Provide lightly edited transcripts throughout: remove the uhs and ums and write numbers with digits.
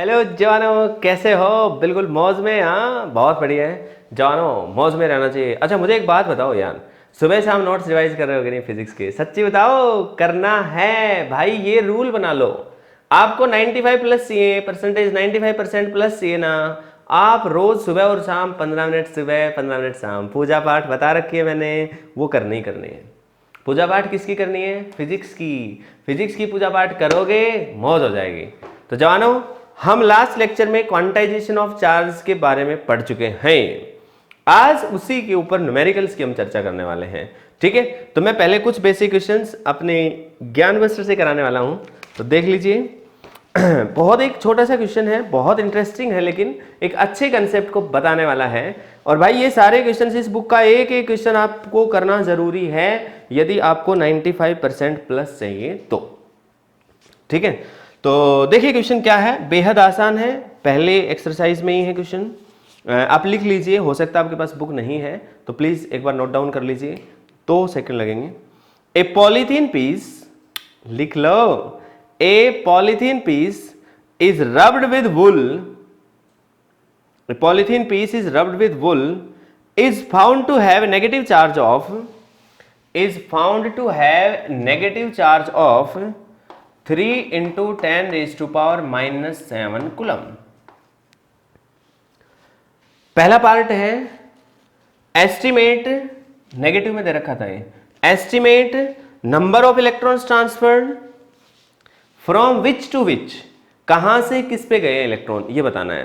Hello जवानों, कैसे हो? बिल्कुल मौज में। हाँ, बहुत बढ़िया है जवानों, मौज में रहना चाहिए। अच्छा, मुझे एक बात बताओ यार, सुबह शाम नोट्स रिवाइज कर रहे हो कि नहीं फिजिक्स के? सच्ची बताओ, करना है भाई। ये रूल बना लो, आपको 95 प्लस चाहिए, परसेंटेज 95% प्लस चाहिए ना। आप रोज सुबह और शाम 15 मिनट सुबह 15 मिनट शाम पूजा पाठ बता रखी है मैंने, वो करनी ही करनी है। पूजा पाठ किसकी करनी है? फिजिक्स की। फिजिक्स की पूजा पाठ करोगे, मौज हो जाएगी। तो जवानों, हम लास्ट लेक्चर में क्वांटाइजेशन ऑफ चार्ज के बारे में पढ़ चुके हैं। आज उसी के ऊपर न्यूमेरिकल्स की हम चर्चा करने वाले हैं। ठीक है, तो मैं पहले कुछ बेसिक क्वेश्चंस अपने ज्ञान बस्टर से कराने वाला हूं, तो देख लीजिए। बहुत एक छोटा सा क्वेश्चन है, बहुत इंटरेस्टिंग है, लेकिन एक अच्छे कंसेप्ट को बताने वाला है। और भाई ये सारे क्वेश्चन इस बुक का एक एक क्वेश्चन आपको करना जरूरी है यदि आपको 95% प्लस चाहिए तो। ठीक है, तो देखिए क्वेश्चन क्या है, बेहद आसान है, पहले एक्सरसाइज में ही है क्वेश्चन। आप लिख लीजिए, हो सकता है आपके पास बुक नहीं है तो प्लीज एक बार नोट डाउन कर लीजिए, 2 सेकंड लगेंगे। ए पॉलीथीन पीस, लिख लो, a polythene piece is rubbed with wool, a polythene piece is rubbed with wool, is found to have negative charge of, is found to have negative charge of 3 into 10 raised to power minus 7 coulomb. पहला part है estimate, negative में दे रखा था ये, estimate number of electrons transferred from which to which, कहां से किस पे गए इलेक्ट्रॉन, ये बताना है,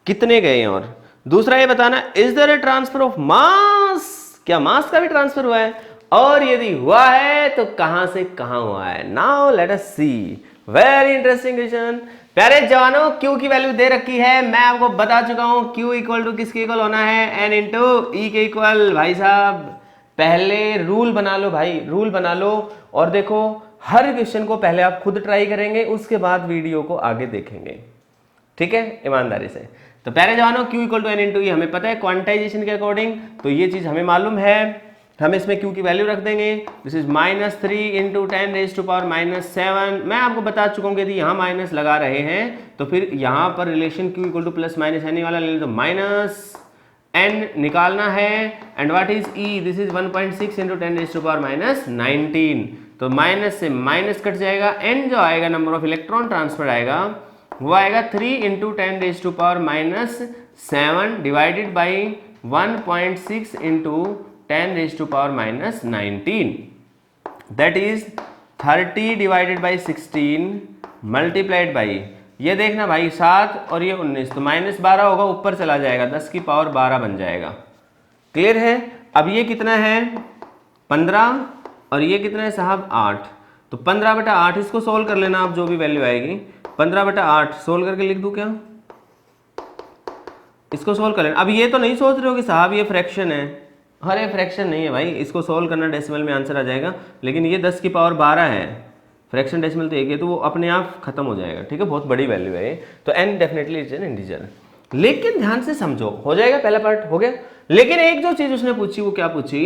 कितने गए हैं। और दूसरा ये बताना, is there a transfer of mass, क्या मास का भी ट्रांसफर हुआ है, और यदि हुआ है तो कहां से कहां हुआ है। नाउ लेट अस सी, वेरी इंटरेस्टिंग क्वेश्चन। प्यारे जवानों, क्यू की वैल्यू दे रखी है, मैं आपको बता चुका हूं, क्यू इक्वल टू किसके इक्वल होना है, एन इंटू ई के इक्वल। भाई साहब पहले रूल बना लो भाई, रूल बना लो, और देखो हर क्वेश्चन को पहले आप खुद ट्राई करेंगे, उसके बाद वीडियो को आगे देखेंगे। ठीक है, ईमानदारी से। तो प्यारे जवानों, Q equal to n into e हमें पता है क्वांटाइजेशन के अकॉर्डिंग, तो ये चीज हमें मालूम है। हम इसमें Q की वैल्यू रख देंगे, this is -3 into 10 raise to power -7। मैं आपको बता चुका हूं कि यदि यहाँ माइनस लगा रहे हैं तो फिर यहाँ पर relation Q equal to plus minus n वाला ले लो, तो माइनस n निकालना है, and what is E, this is 1.6 into 10 raise to power -19। तो माइनस से माइनस कट जाएगा, n जो आएगा नंबर ऑफ इलेक्ट्रॉन ट्रांसफर आएगा वो आएगा 3 into 10 raise to power -7 divided by 1.6 into 10 raise to power -19, that is 30 divided by 16 multiplied by, ये देखना भाई 7 और ये 19, तो -12 होगा, ऊपर चला जाएगा, 10 की पावर 12 बन जाएगा। क्लियर है? अब ये कितना है 15, और ये कितना है साहब 8, तो 15/8 इसको सोल्व कर लेना आप, जो भी वैल्यू आएगी 15/8 सोल्व करके लिख दूं क्या, इसको सोल्व कर लेना। अब ये तो नहीं सोच रहे हो कि साहब ये फ्रैक्शन है, अरे फ्रैक्शन नहीं है भाई, इसको सोल्व करना, डेसिमल में आंसर आ जाएगा, लेकिन ये 10 की पावर 12 है, फ्रैक्शन डेसिमल तो एक है, तो वो अपने आप खत्म हो जाएगा। ठीक है, बहुत बड़ी वैल्यू है ये, तो n definitely is an integer. लेकिन ध्यान से समझो, हो जाएगा, पहला पार्ट हो गया। लेकिन एक जो चीज उसने पूछी, वो क्या पूछी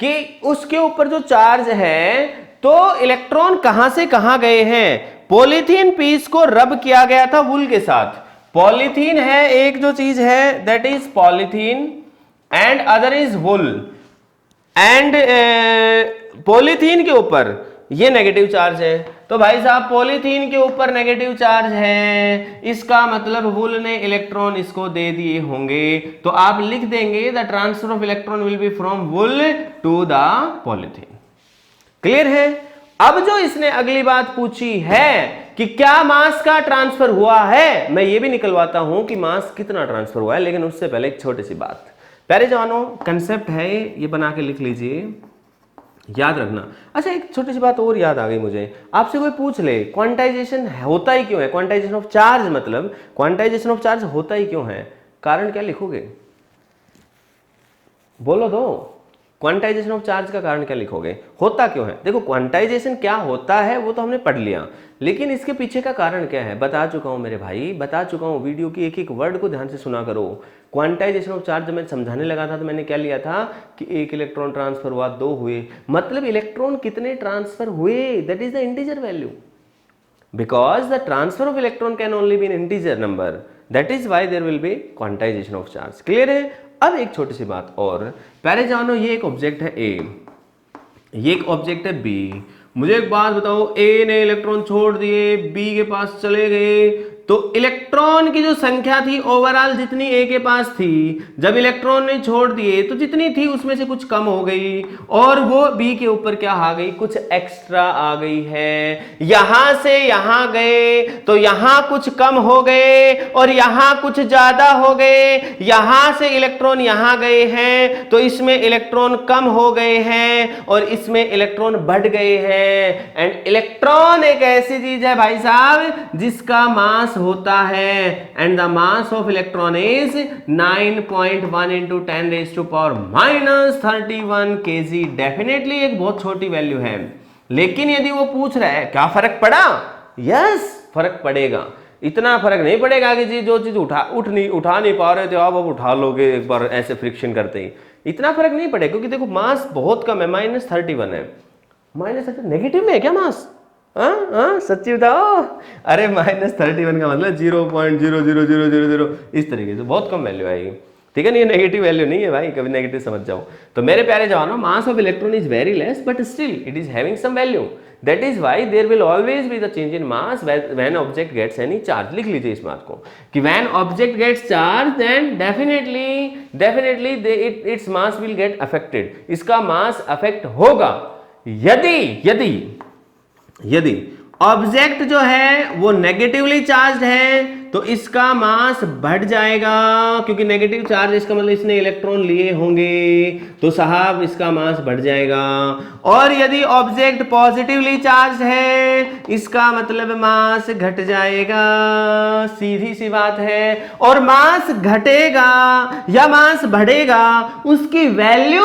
कि उसके ऊपर जो चार्ज है तो इलेक्ट्रॉन कहां से कहां गए हैं। पॉलीथीन पीस को रब किया गया था वुल के साथ, पॉलीथीन है एक जो चीज है, that is polythene, and other is wool, and polythene के ऊपर ये नेगेटिव चार्ज है। तो भाई साहब पॉलीथीन के ऊपर नेगेटिव चार्ज है, इसका मतलब वुल ने इलेक्ट्रॉन इसको दे दिए होंगे, तो आप लिख देंगे the transfer of electron will be from wool to the polythene. Clear है? अब जो इसने अगली बात पूछी है कि क्या मास का ट्रांसफर हुआ है, मैं ये भी निकलवाता हूं कि मास कितना ट्रांसफर हुआ है, लेकिन उससे पहले एक छोटी सी बात। प्यारे जवानों, कंसेप्ट है ये बना के लिख लीजिए, याद रखना। अच्छा, एक छोटी सी बात और याद आ गई मुझे, आपसे कोई पूछ ले क्वांटाइजेशन होता ही क्यों है, क्वांटाइजेशन ऑफ चार्ज, मतलब क्वांटाइजेशन ऑफ चार्ज होता ही क्यों है, कारण क्या लिखोगे, बोलो दो। क्वांटाइजेशन ऑफ चार्ज का कारण क्या लिखोगे, होता क्यों है। देखो क्वांटाइजेशन क्या होता है वो तो हमने पढ़ लिया, लेकिन इसके पीछे का कारण क्या है बता चुका हूं मेरे भाई, बता चुका हूं। वीडियो की एक एक वर्ड को ध्यान से सुना करो। क्वांटाइजेशन ऑफ चार्ज जब मैं समझाने लगा था तो मैंने क्या लिया था कि एक इलेक्ट्रॉन ट्रांसफर हुआ, 2 हुए, मतलब इलेक्ट्रॉन कितने ट्रांसफर हुए, that is the integer value. because the transfer of electron can only be an integer number, that is why there will be quantization of charge. Clear है? अब एक छोटी सी बात और, पहले जानो ये एक ऑब्जेक्ट है A, ये एक ऑब्जेक्ट है B. मुझे एक बात बताओ, A ने इलेक्ट्रॉन छोड़ दिए, B के पास चले गए, तो इलेक्ट्रॉन की जो संख्या थी ओवरऑल जितनी A के पास थी, जब इलेक्ट्रॉन ने छोड़ दिए तो जितनी थी उसमें से कुछ कम हो गई और वो B के ऊपर क्या आ गई, कुछ एक्स्ट्रा आ गई है. यहां से यहां गए तो यहां कुछ कम हो गए और यहां कुछ ज्यादा हो गए. यहां से इलेक्ट्रॉन यहां गए हैं तो इसमें इलेक्ट्रॉन कम हो गए हैं और इसमें इलेक्ट्रॉन बढ़ गए हैं. एंड इलेक्ट्रॉन एक ऐसी चीज है भाई साहब जिसका मास होता है, and the mass of electron is 9.1 into 10 raise to power -31 kg. Definitely एक बहुत छोटी वैल्यू है, लेकिन यदि वो पूछ रहा है क्या फर्क पड़ा, यस फर्क पड़ेगा. इतना फर्क नहीं पड़ेगा कि जी जो चीज उठा नहीं पा रहे थे आप अब उठा लोगे एक बार ऐसे फ्रिक्शन करते ही, इतना फर्क नहीं पड़ेगा क्योंकि देखो मास बहुत कम है, -31 है. -30 नेगेटिव में है क्या मास? हाँ सच्ची बताओ. अरे -31 का मतलब 0.00000 इस तरीके से बहुत कम वैल्यू आएगी. ठीक है ना, ये नेगेटिव वैल्यू नहीं है भाई, कभी नेगेटिव समझ जाओ. तो मेरे प्यारे जवानों, mass of electron is very less but still it is having some value. That is why there will always be the change in mass when object gets any charge. लिख लीजिए इस बात को कि when object gets charge then definitely its mass will get affected. इसका mass affect होगा यदि object जो है वो नेगेटिवली चार्ज है तो इसका मास बढ़ जाएगा, क्योंकि नेगेटिव चार्ज इसका मतलब इसने इलेक्ट्रॉन लिए होंगे तो साहब इसका मास बढ़ जाएगा. और यदि ऑब्जेक्ट पॉजिटिवली चार्ज है इसका मतलब मास घट जाएगा. सीधी सी बात है. और मास घटेगा या मास बढ़ेगा उसकी वैल्यू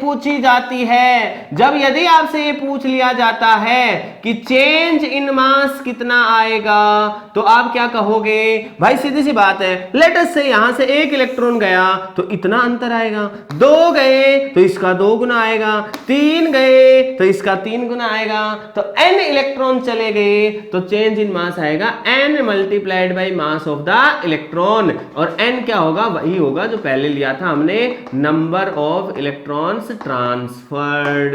पूछी जाती है. जब यदि आपसे ये पूछ लिया जाता है कि चेंज इन मास कितना आएगा तो आप क्या कहोगे भाई? सीधी सी बात है. लेट अस से यहां से एक इलेक्ट्रॉन गया तो इतना अंतर आएगा, 2 गए तो इसका 2 गुना आएगा, 3 गए तो इसका 3 गुना आएगा, तो n इलेक्ट्रॉन चले गए तो चेंज इन मास आएगा n multiplied by mass of the electron. और n क्या होगा? वही होगा जो पहले लिया था हमने, number of electrons transferred.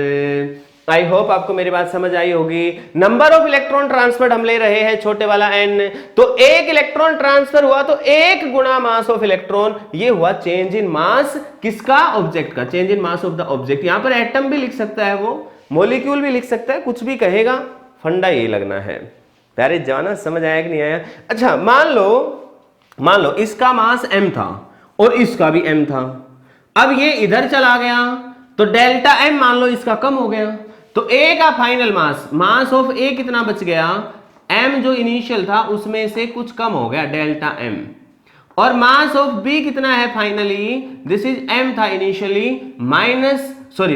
I hope आपको मेरी बात समझ आई होगी. नंबर ऑफ इलेक्ट्रॉन ट्रांसफर्ड हम ले रहे हैं छोटे वाला n, तो एक इलेक्ट्रॉन ट्रांसफर हुआ तो 1 गुना मास ऑफ इलेक्ट्रॉन. ये हुआ चेंज इन मास किसका? ऑब्जेक्ट का. Change in mass of the object. यहां पर एटम भी लिख सकता है, वो मॉलिक्यूल भी लिख सकता है, कुछ भी कहेगा, फंडा ये लगना है. प्यारे जाना समझ आया कि नहीं आया? अच्छा मान लो इसका मास m था और इसका भी m था. अब ये इधर चला गया तो डेल्टा m मान लो इसका कम हो गया, तो A का फाइनल मास ऑफ A कितना बच गया? M जो इनिशियल था उसमें से कुछ कम हो गया, डेल्टा M. और मास ऑफ B कितना है फाइनली? दिस इज M था इनिशियली,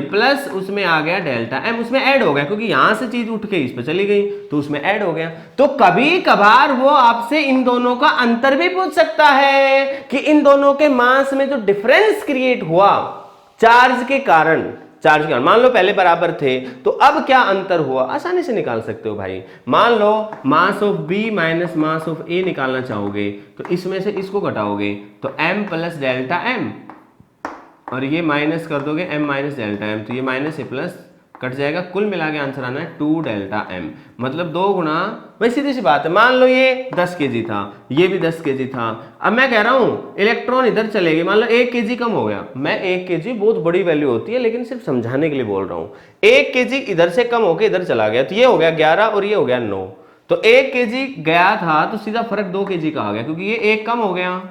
प्लस उसमें आ गया डेल्टा M, उसमें ऐड हो गया क्योंकि यहां से चीज उठ के इस पे चली गई तो उसमें ऐड हो गया. तो कभी कभार वो आपसे इन दोनों का अंतर भी पूछ सकता है कि इन दोनों के मास में जो डिफरेंस क्रिएट हुआ चार्ज के कारण, मान लो पहले बराबर थे तो अब क्या अंतर हुआ, आसानी से निकाल सकते हो भाई. मान लो mass of B minus mass of A निकालना चाहोगे तो इसमें से इसको घटाओगे तो m प्लस डेल्टा m, और ये माइनस कर दोगे m माइनस डेल्टा m, तो ये माइनस से प्लस कट जाएगा. कुल मिला के आंसर आना है 2 डेल्टा m, मतलब 2 गुना. वही सीधी सी बात है. मान लो ये 10 kg था, ये भी 10 kg था. अब मैं कह रहा हूं इलेक्ट्रॉन इधर चले गए, मान लो 1 kg कम हो गया. मैं 1 kg बहुत बड़ी वैल्यू होती है लेकिन सिर्फ समझाने के लिए बोल रहा हूं. 1 kg इधर से कम होकर इधर चला गया तो ये हो गया 11 और ये हो गया 9. तो 1 kg गया था तो सीधा फर्क 2 kg का आ गया क्योंकि ये 1 कम हो गया,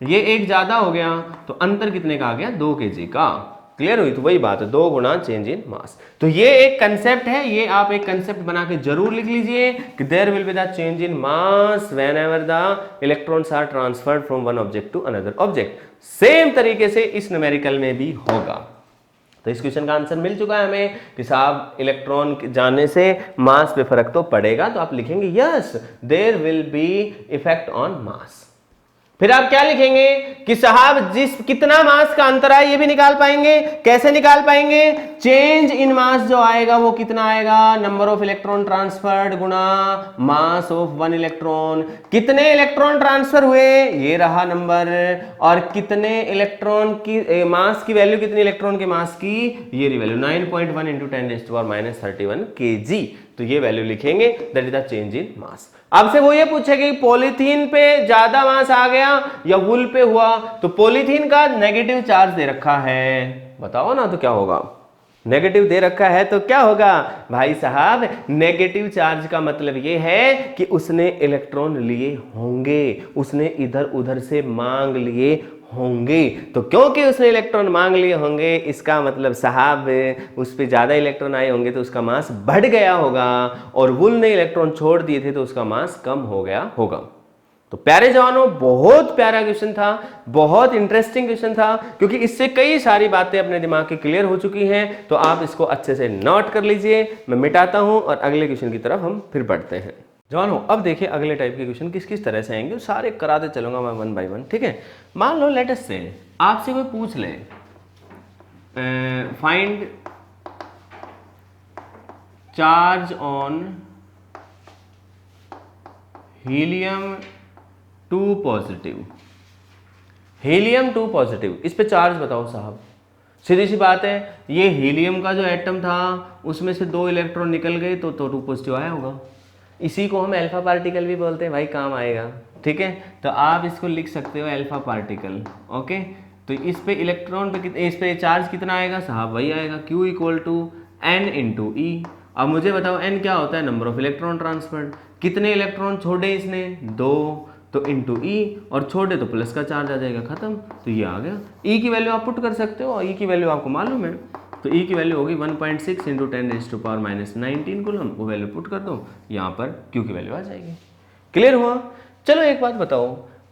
ये 1 ज्यादा हो गया, तो अंतर कितने का आ गया? 2 kg का. क्लियर हुई? तो वही बात है, 2 गुना चेंज इन मास. तो ये एक कंसेप्ट है, ये आप एक कंसेप्ट बना के जरूर लिख लीजिए कि there will be the change in mass whenever the electrons are transferred from one object to another object. Same तरीके से इस न्यूमेरिकल में भी होगा. तो इस क्वेश्चन का आंसर मिल चुका है हमें कि साहब इलेक्ट्रॉन जाने से मास पे फर्क तो पड़ेगा. तो आप लिखेंगे yes there will be effect on mass. फिर आप क्या लिखेंगे कि साहब जिस कितना मास का अंतर है ये भी निकाल पाएंगे। कैसे निकाल पाएंगे? चेंज इन मास जो आएगा वो कितना आएगा, नंबर ऑफ इलेक्ट्रॉन ट्रांसफर्ड गुणा मास ऑफ वन इलेक्ट्रॉन। कितने इलेक्ट्रॉन ट्रांसफर हुए ये रहा नंबर, और कितने इलेक्ट्रॉन की मास की वैल्यू, कितने इलेक्ट्रॉन के मास की ये रही वैल्यू 9.1 इंटू 10⁻³ kg। तो ये वैल्यू लिखेंगे, that is the change in mass. आपसे वो ये पूछेगा कि पॉलीथीन पे ज्यादा मास आ गया या वुल पे हुआ, तो पॉलीथीन का नेगेटिव चार्ज दे रखा है, बताओ ना तो क्या होगा। नेगेटिव दे रखा है तो क्या होगा भाई साहब, नेगेटिव चार्ज का मतलब ये है कि उसने इलेक्ट्रॉन लिए होंगे, उसने इधर उधर से मांग लिए होंगे। तो क्योंकि उसने इलेक्ट्रॉन मांग लिए होंगे, इसका मतलब साहब उस पर ज्यादा इलेक्ट्रॉन आए होंगे तो उसका मास बढ़ गया होगा, और वुल ने इलेक्ट्रॉन छोड़ दिए थे तो उसका मास कम हो गया होगा। तो प्यारे जवानों, बहुत प्यारा क्वेश्चन था, बहुत इंटरेस्टिंग क्वेश्चन था, क्योंकि इससे कई सारी बातें अपने दिमाग की क्लियर हो चुकी हैं। तो आप इसको अच्छे से नोट कर लीजिए। मैं मिटाता हूं और अगले क्वेश्चन की तरफ हम फिर बढ़ते हैं। जवानों, अब देखिए अगले टाइप के क्वेश्चन किस किस तरह से आएंगे, सारे कराते चलूंगा मैं 1 बाय 1, ठीक है। मान लो लेट अस से आपसे कोई पूछ ले find charge on helium 2 positive, helium 2 positive, इस पे चार्ज बताओ साहब। सीधी सी बात है, ये हीलियम का जो एटम था उसमें से 2 इलेक्ट्रॉन निकल गए तो 2 पॉजिटिव आया होगा। इसी को हम अल्फा पार्टिकल भी बोलते हैं भाई, काम आएगा, ठीक है। तो आप इसको लिख सकते हो अल्फा पार्टिकल, ओके। तो इस पे इलेक्ट्रॉन पे इस पे चार्ज कितना आएगा साहब, वही आएगा Q = N × E। अब मुझे बताओ N क्या होता है, नंबर ऑफ इलेक्ट्रॉन ट्रांसफर्ड। कितने इलेक्ट्रॉन छोड़े इसने, 2, तो इंटू E, और छोड़े तो प्लस का चार्ज आ जाएगा, खत्म। तो ये आ गया। E की वैल्यू आप पुट कर सकते हो, E की वैल्यू आपको मालूम है। तो E की वैल्यू होगी 1.6 × 10⁻⁻19 कूलम, वो वैल्यू पुट कर दो, यहाँ पर Q की वैल्यू आ जाएगी। क्लियर हुआ? चलो एक बात बताओ,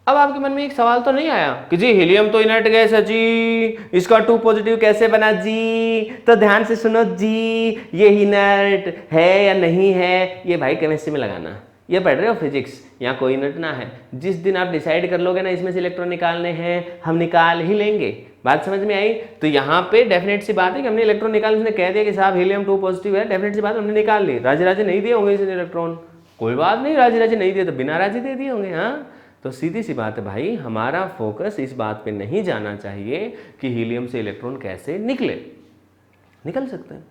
अब आपके मन में एक सवाल तो नहीं आया कि जी हीलियम तो इनर्ट गैस है जी, इसका 2 पॉजिटिव कैसे बना जी? तो ध्यान से सुनो जी, ये इनर्ट है या नहीं है, ये भाई केमिस्ट्री में लगाना, ये पढ़ रहे हो फिजिक्स, यहाँ कोई इनर्ट ना है। जिस दिन आप डिसाइड कर लोगे ना इसमें से इलेक्ट्रॉन निकालने हैं, हम निकाल ही लेंगे। बात समझ में आई? तो यहाँ पे डेफिनेट सी बात है कि हमने इलेक्ट्रॉन निकाल, उसने कह दिया कि साहब हीलियम 2 पॉजिटिव है, डेफिनेट सी बात हमने निकाल ली। राजे राजे नहीं दिए होंगे इसने इलेक्ट्रॉन, कोई बात नहीं, राजे राजे नहीं दिए तो बिना राजे दे दिए होंगे। हाँ, तो सीधी सी बात है भाई, हमारा फोकस इस बात पे नहीं जाना चाहिए कि हीलियम से इलेक्ट्रॉन कैसे निकल सकते हैं,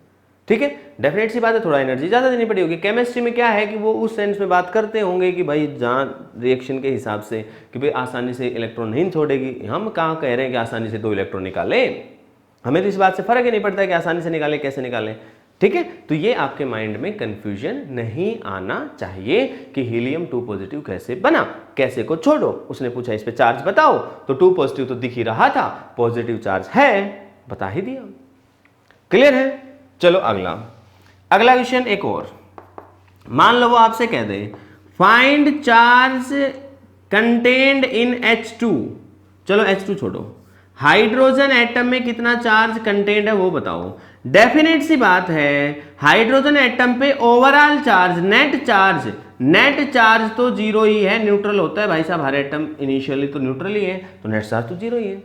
ठीक है। डेफिनेट सी बात है, थोड़ा एनर्जी ज़्यादा देनी पड़ी होगी। केमिस्ट्री में क्या है कि वो उस सेंस में बात करते होंगे कि भाई जहाँ रिएक्शन के हिसाब से कि भाई आसानी से इलेक्ट्रॉन नहीं छोड़ेगी। हम कहाँ कह रहे हैं कि आसानी से 2 इलेक्ट्रॉन निकाले, हमें तो इस बात से फर्क ही नहीं पड़ता है कि आसानी से निकाले कैसे निकालें, ठीक है। तो ये आपके माइंड में कंफ्यूजन नहीं आना चाहिए कि हीलियम 2 पॉजिटिव कैसे बना, कैसे को छोड़ो। उसने पूछा इस पे चार्ज बताओ, तो 2 पॉजिटिव तो दिख ही रहा था, पॉजिटिव चार्ज है, बता ही दिया। क्लियर है? चलो अगला क्वेश्चन एक और। मान लो वो आपसे कह they find charge contained in H2, चलो H2 छोड़ो, हाइड्रोजन एटम में कितना चार्ज कंटेन्ड है वो बताओ। डेफिनेट सी बात है, हाइड्रोजन एटम पे ओवरऑल चार्ज, नेट चार्ज तो 0 ही है, न्यूट्रल होता है भाई साहब, हर एटम इनिशियली तो न्यूट्रल ही है, तो नेट चार्ज तो 0 ही है।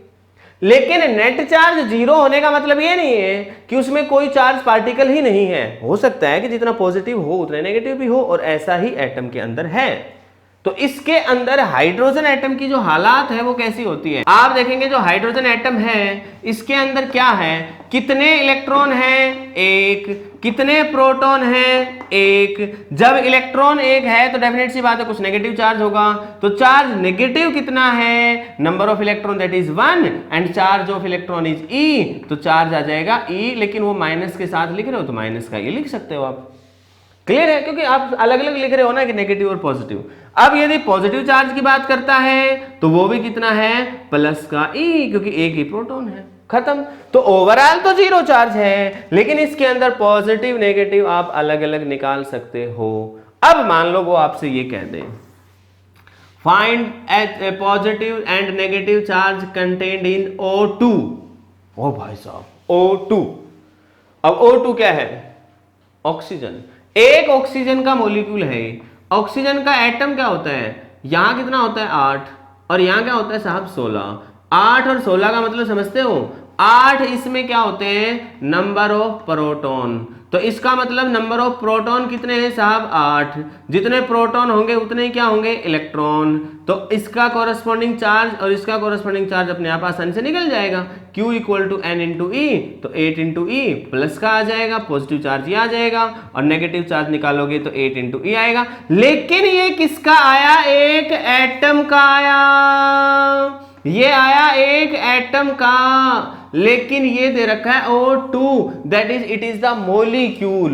लेकिन नेट चार्ज 0 होने का मतलब ये नहीं है कि उसमें कोई चार्ज पार्टिकल ही नहीं है। हो सकता है कि जितना पॉजिटिव हो उतना नेगेटिव भी हो, और ऐसा ही एटम के अंदर है। तो इसके अंदर हाइड्रोजन एटम की जो हालात है वो कैसी होती है, आप देखेंगे जो हाइड्रोजन एटम है इसके अंदर क्या है, कितने इलेक्ट्रॉन हैं, 1, कितने प्रोटॉन हैं, 1। जब इलेक्ट्रॉन 1 है तो डेफिनेट सी बात है कुछ नेगेटिव चार्ज होगा, तो चार्ज नेगेटिव कितना है, number of electron that is 1 and charge of electron is E, तो चार्ज आ जाएगा E, लेकिन वो माइनस के साथ लिख रहे हो तो माइनस का E लिख सकते हो आप। क्लियर है? क्योंकि आप अलग अलग लिख रहे हो ना कि नेगेटिव और पॉजिटिव। अब यदि पॉजिटिव चार्ज की बात करता है तो वो भी कितना है, प्लस का E, क्योंकि एक ही प्रोटॉन है, खत्म। तो ओवरऑल तो 0 चार्ज है, लेकिन इसके अंदर पॉजिटिव नेगेटिव आप अलग अलग निकाल सकते हो। अब मान लो वो आपसे ये कह they find positive and negative charge contained in O2। ओ भाई साहब, O2। अब O2 क्या है, ऑक्सीजन। एक ऑक्सीजन का मॉलिक्यूल है, ऑक्सीजन का एटम क्या होता है, यहां कितना होता है 8, और यहाँ क्या होता है साहब 16। 8 और 16 का मतलब समझते हो, 8 इसमें क्या होते हैं, नंबर ऑफ प्रोटॉन। तो इसका मतलब नंबर ऑफ प्रोटॉन कितने हैं साहब, 8। जितने प्रोटॉन होंगे उतने ही क्या होंगे, इलेक्ट्रॉन। तो इसका कॉरस्पॉन्डिंग चार्ज और इसका कॉरस्पॉन्डिंग चार्ज अपने आप आसानी से निकल जाएगा। Q equal to N into e, तो 8 इंटू ई प्लस का आ जाएगा, पॉजिटिव चार्ज ये आ जाएगा, और नेगेटिव चार्ज निकालोगे तो 8 इंटू ई आएगा। लेकिन ये किसका आया, एक एटम का आया, ये आया एक एटम का। लेकिन ये दे रखा है O2, that is it is the molecule.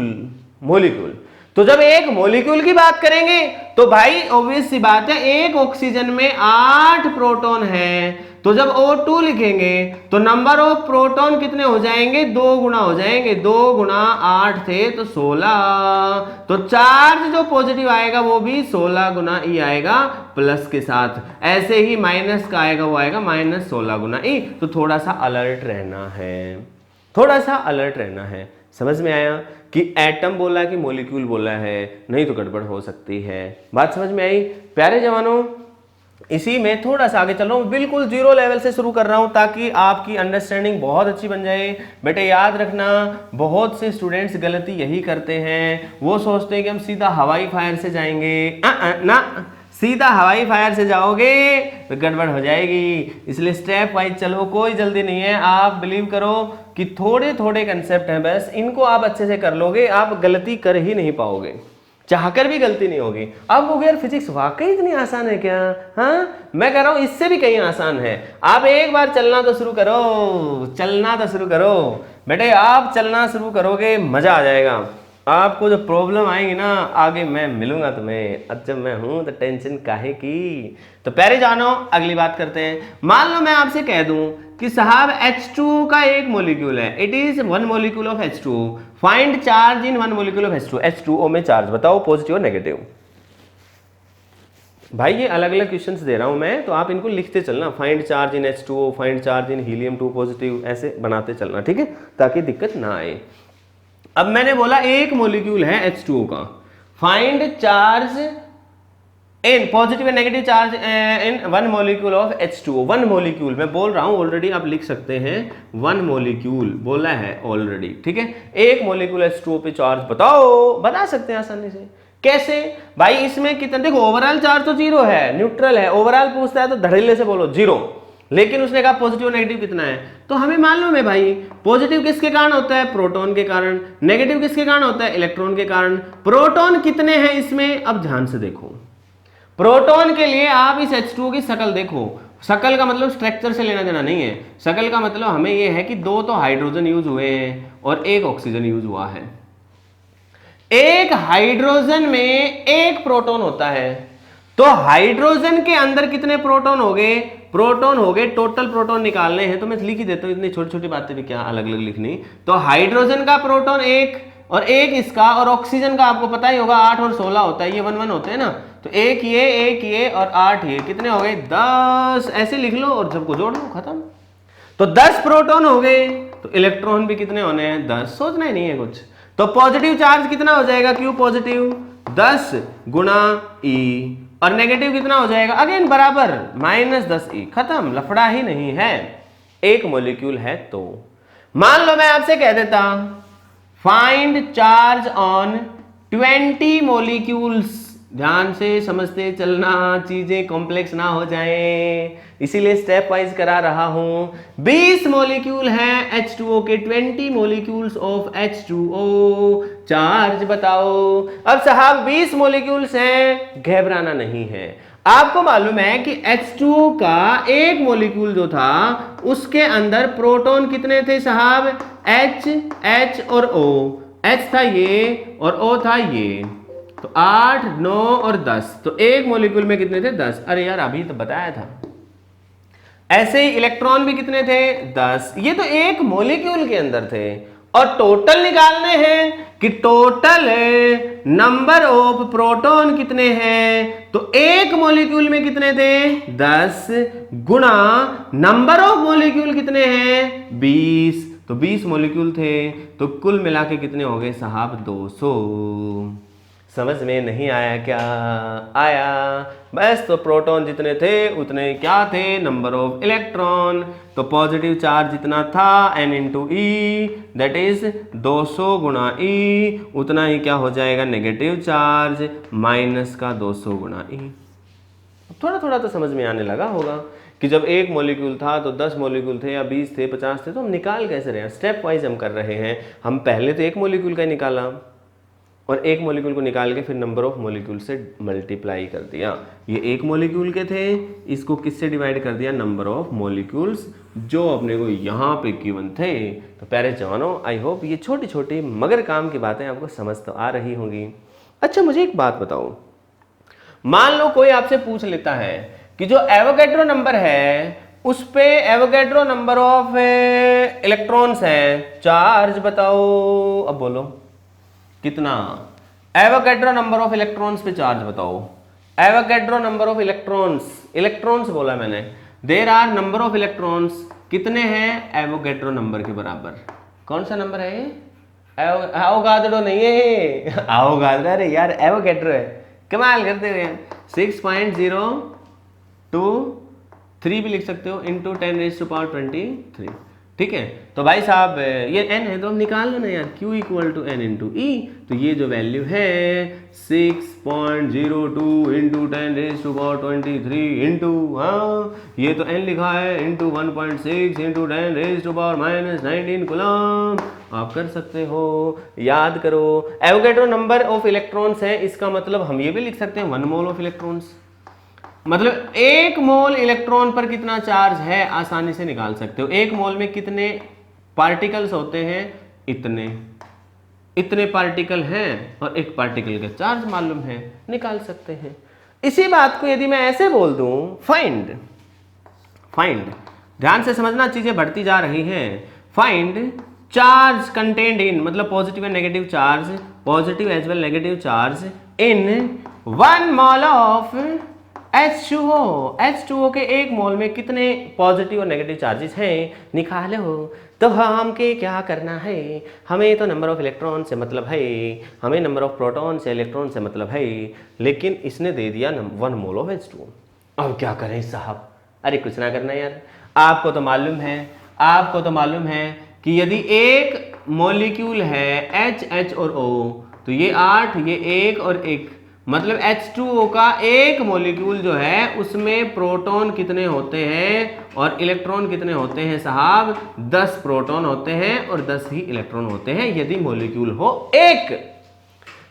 तो जब एक मोलिक्यूल की बात करेंगे तो भाई ऑब्वियस सी बात है, एक ऑक्सीजन में 8 प्रोटॉन है। तो जब O2 लिखेंगे तो नंबर ऑफ प्रोटॉन कितने हो जाएंगे, 2 गुना हो जाएंगे। 2 गुना 8 थे तो 16। तो चार्ज जो पॉजिटिव आएगा वो भी 16 गुना ई आएगा प्लस के साथ। ऐसे ही माइनस का आएगा वो आएगा माइनस 16 गुना ई। तो थोड़ा सा अलर्ट रहना है, थोड़ा सा अलर्ट रहना है। समझ में आया कि एटम बोला कि मॉलिक्यूल बोला है, नहीं तो गड़बड़ हो सकती है। बात समझ में आई प्यारे जवानों। इसी में थोड़ा सा आगे चल रहा हूँ, बिल्कुल जीरो लेवल से शुरू कर रहा हूँ ताकि आपकी अंडरस्टैंडिंग बहुत अच्छी बन जाए। बेटे याद रखना, बहुत से स्टूडेंट्स गलती यही करते हैं, वो सोचते हैं कि हम सीधा हवाई फायर से जाएंगे। ना, सीधा हवाई फायर से जाओगे तो गड़बड़ हो जाएगी। इसलिए स्टेप वाइज चलो, कोई जल्दी नहीं है। आप बिलीव करो कि थोड़े थोड़े कंसेप्ट हैं, बस इनको आप अच्छे से कर लोगे, आप गलती कर ही नहीं पाओगे, चाहकर भी गलती नहीं होगी। अब वो यार फिजिक्स वाकई इतनी आसान है क्या? हाँ, मैं कह रहा हूँ इससे भी कहीं आसान है। आप एक बार चलना तो शुरू करो, चलना तो शुरू करो बेटे। आप चलना शुरू करोगे मजा आ जाएगा। आपको जो प्रॉब्लम आएगी ना आगे मैं मिलूंगा तुम्हें, अब जब मैं हूं तो टेंशन काहे की। तो प्यारे जानो अगली बात करते हैं। मान लो मैं आपसे कह दूं कि साहब H2O का एक मॉलिक्यूल है, it is 1 molecule of H2O, find charge in 1 molecule of H2O। H2O में चार्ज बताओ, पॉजिटिव और नेगेटिव। भाई ये अलग अलग क्वेश्चंस दे रहा हूं मैं, तो आप इनको लिखते चलना, find charge in H2O, find charge in helium positive, ऐसे बनाते चलना, ठीक है, ताकि दिक्कत ना आए। अब मैंने बोला एक मॉलिक्यूल है H2O का, find charge in positive and negative charge in 1 molecule of H2O। 1 molecule मैं बोल रहा हूं ऑलरेडी, आप लिख सकते हैं 1 मॉलिक्यूल बोला है ऑलरेडी, ठीक है। एक मॉलिक्यूल H2O पे चार्ज बताओ, बता सकते हैं आसानी से। कैसे भाई, इसमें कितना, देखो ओवरऑल चार्ज तो 0 है, न्यूट्रल है। ओवरऑल पूछता है तो धड़ल्ले से बोलो 0, लेकिन उसने कहा पॉजिटिव और नेगेटिव कितना है, तो हमें मालूम है भाई पॉजिटिव किसके कारण होता है, प्रोटॉन के कारण। नेगेटिव किसके कारण होता है, इलेक्ट्रॉन के कारण। प्रोटॉन कितने हैं इसमें, अब ध्यान से देखो। प्रोटॉन के लिए आप इस H2O की शक्ल देखो। शक्ल का मतलब स्ट्रक्चर से लेना देना नहीं है, शक्ल का मतलब हमें यह है कि 2 तो हाइड्रोजन यूज हुए हैं और 1 ऑक्सीजन यूज हुआ है। एक हाइड्रोजन में 1 प्रोटॉन होता है, तो हाइड्रोजन के अंदर कितने प्रोटॉन हो गए, प्रोटॉन हो गए। टोटल प्रोटॉन निकालने हैं तो मैं लिख ही देता हूं, इतनी छोटी छोटी बातें भी क्या अलग अलग लिखनी। तो हाइड्रोजन का प्रोटॉन 1 और 1 इसका, और ऑक्सीजन का आपको पता ही होगा 8 और 16 होता है, ये 1 1 होते हैं ना। तो 1 ये और 8 ये, कितने हो गए 10। ऐसे लिख लो और सबको जोड़ लो, खत्म। तो 10 प्रोटॉन हो गए, तो इलेक्ट्रॉन भी कितने होने हैं 10, सोचना ही नहीं है कुछ। तो पॉजिटिव चार्ज कितना हो जाएगा, Q पॉजिटिव 10 गुना E, और नेगेटिव कितना हो जाएगा, अगेन बराबर -10E, खत्म, लफड़ा ही नहीं है। एक मॉलिक्यूल है तो मान लो मैं आपसे कह देता फाइंड चार्ज ऑन 20 मॉलिक्यूल्स। ध्यान से समझते चलना, चीजें कॉम्प्लेक्स ना हो जाएं, इसीलिए स्टेप वाइज करा रहा हूं। 20 मॉलिक्यूल हैं H2O के, 20 मॉलिक्यूल्स ऑफ H2O, चार्ज बताओ। अब साहब 20 मॉलिक्यूल्स हैं, घबराना नहीं है। आपको मालूम है कि H2O का एक मॉलिक्यूल जो था उसके अंदर प्रोटॉन कितने थे साहब, H और O। H था ये और O था ये, तो 8 9 और 10, तो एक मॉलिक्यूल में कितने थे 10। अरे यार अभी तो बताया था। ऐसे ही इलेक्ट्रॉन भी कितने थे 10, ये तो एक मॉलिक्यूल के अंदर थे। और टोटल निकालने हैं कि टोटल नंबर ऑफ प्रोटॉन कितने हैं, तो एक मॉलिक्यूल में कितने थे 10 गुना नंबर ऑफ मॉलिक्यूल कितने हैं 20, तो 20 मॉलिक्यूल थे, तो कुल मिला के कितने हो गए साहब 200। समझ में नहीं आया क्या? आया। बस तो प्रोटॉन जितने थे उतने क्या थे, नंबर ऑफ इलेक्ट्रॉन। तो पॉजिटिव चार्ज जितना था n into E, that is 200 गुणा ई, उतना ही क्या हो जाएगा नेगेटिव चार्ज माइनस का 200 गुणा ई। थोड़ा थोड़ा तो समझ में आने लगा होगा कि जब एक मॉलिक्यूल था तो 10 मॉलिक्यूल थे या 20 थे 50 थे, तो हम निकाल कैसे रहे हैं, स्टेप वाइज हम कर रहे हैं। हम पहले तो एक मॉलिक्यूल का निकाला और एक मॉलिक्यूल को निकाल के फिर नंबर ऑफ मॉलिक्यूल से मल्टीप्लाई कर दिया। ये एक मॉलिक्यूल के थे, इसको किससे डिवाइड कर दिया, नंबर ऑफ मॉलिक्यूल्स जो अपने को यहाँ पे गिवन थे। तो प्यारे जवानों, आई होप ये छोटी छोटी मगर काम की बातें आपको समझ तो आ रही होंगी। अच्छा मुझे एक बात बताओ, मान लो कोई आपसे पूछ लेता है कि जो एवोगैड्रो नंबर है उस पे एवोगैड्रो नंबर ऑफ इलेक्ट्रॉन्स है, चार्ज बताओ। अब बोलो कितना, एवोगैड्रो नंबर ऑफ इलेक्ट्रॉन्स पे चार्ज बताओ। Avogadro number of electrons, electrons बोला मैंने, there are number of electrons कितने हैं एवोगैड्रो नंबर के बराबर। कौन सा नंबर है? एवोगाड्रो नहीं है, एवोगाड्रो, अरे यार एवोगैड्रो है, कमाल करते हुए 6.023 भी लिख सकते हो इंटू 10⁻23। ठीक है, तो भाई साहब ये n है तो हम निकाल लो ना यार, q equal to n into e. तो ये जो वैल्यू है 6.02 इंटू 10⁻23 इंटू, हाँ ये तो n लिखा है, इंटू 1.6 इंटू 10⁻⁻19 कूलम। आप कर सकते हो, याद करो। एवोगैड्रो नंबर ऑफ इलेक्ट्रॉन्स है, इसका मतलब हम ये भी लिख सकते हैं 1 मोल ऑफ इलेक्ट्रॉन्स, मतलब 1 मोल इलेक्ट्रॉन पर कितना चार्ज है आसानी से निकाल सकते हो। 1 मोल में कितने पार्टिकल्स होते हैं, इतने पार्टिकल हैं और एक पार्टिकल का चार्ज मालूम है, निकाल सकते हैं। इसी बात को यदि मैं ऐसे बोल दूं, फाइंड, ध्यान से समझना, चीजें बढ़ती जा रही हैं। फाइंड चार्ज कंटेन्ड इन, मतलब positive and negative charge, positive as well negative charge in 1 mole of H2O। H2O के 1 मोल में कितने पॉजिटिव और नेगेटिव चार्जेस हैं, निकालो। तो हम के क्या करना है, हमें तो नंबर ऑफ इलेक्ट्रॉन से मतलब है, हमें नंबर ऑफ प्रोटॉन से इलेक्ट्रॉन से मतलब है, लेकिन इसने दे दिया 1 मोल ऑफ H2O। अब क्या करें साहब? अरे कुछ ना करना यार, आपको तो मालूम है कि यदि एक मॉलिक्यूल है H और O, तो ये 8, ये 1 और 1, मतलब H2O का एक मॉलिक्यूल जो है उसमें प्रोटॉन कितने होते हैं और इलेक्ट्रॉन कितने होते हैं साहब, 10 प्रोटॉन होते हैं और 10 ही इलेक्ट्रॉन होते हैं यदि मॉलिक्यूल हो एक।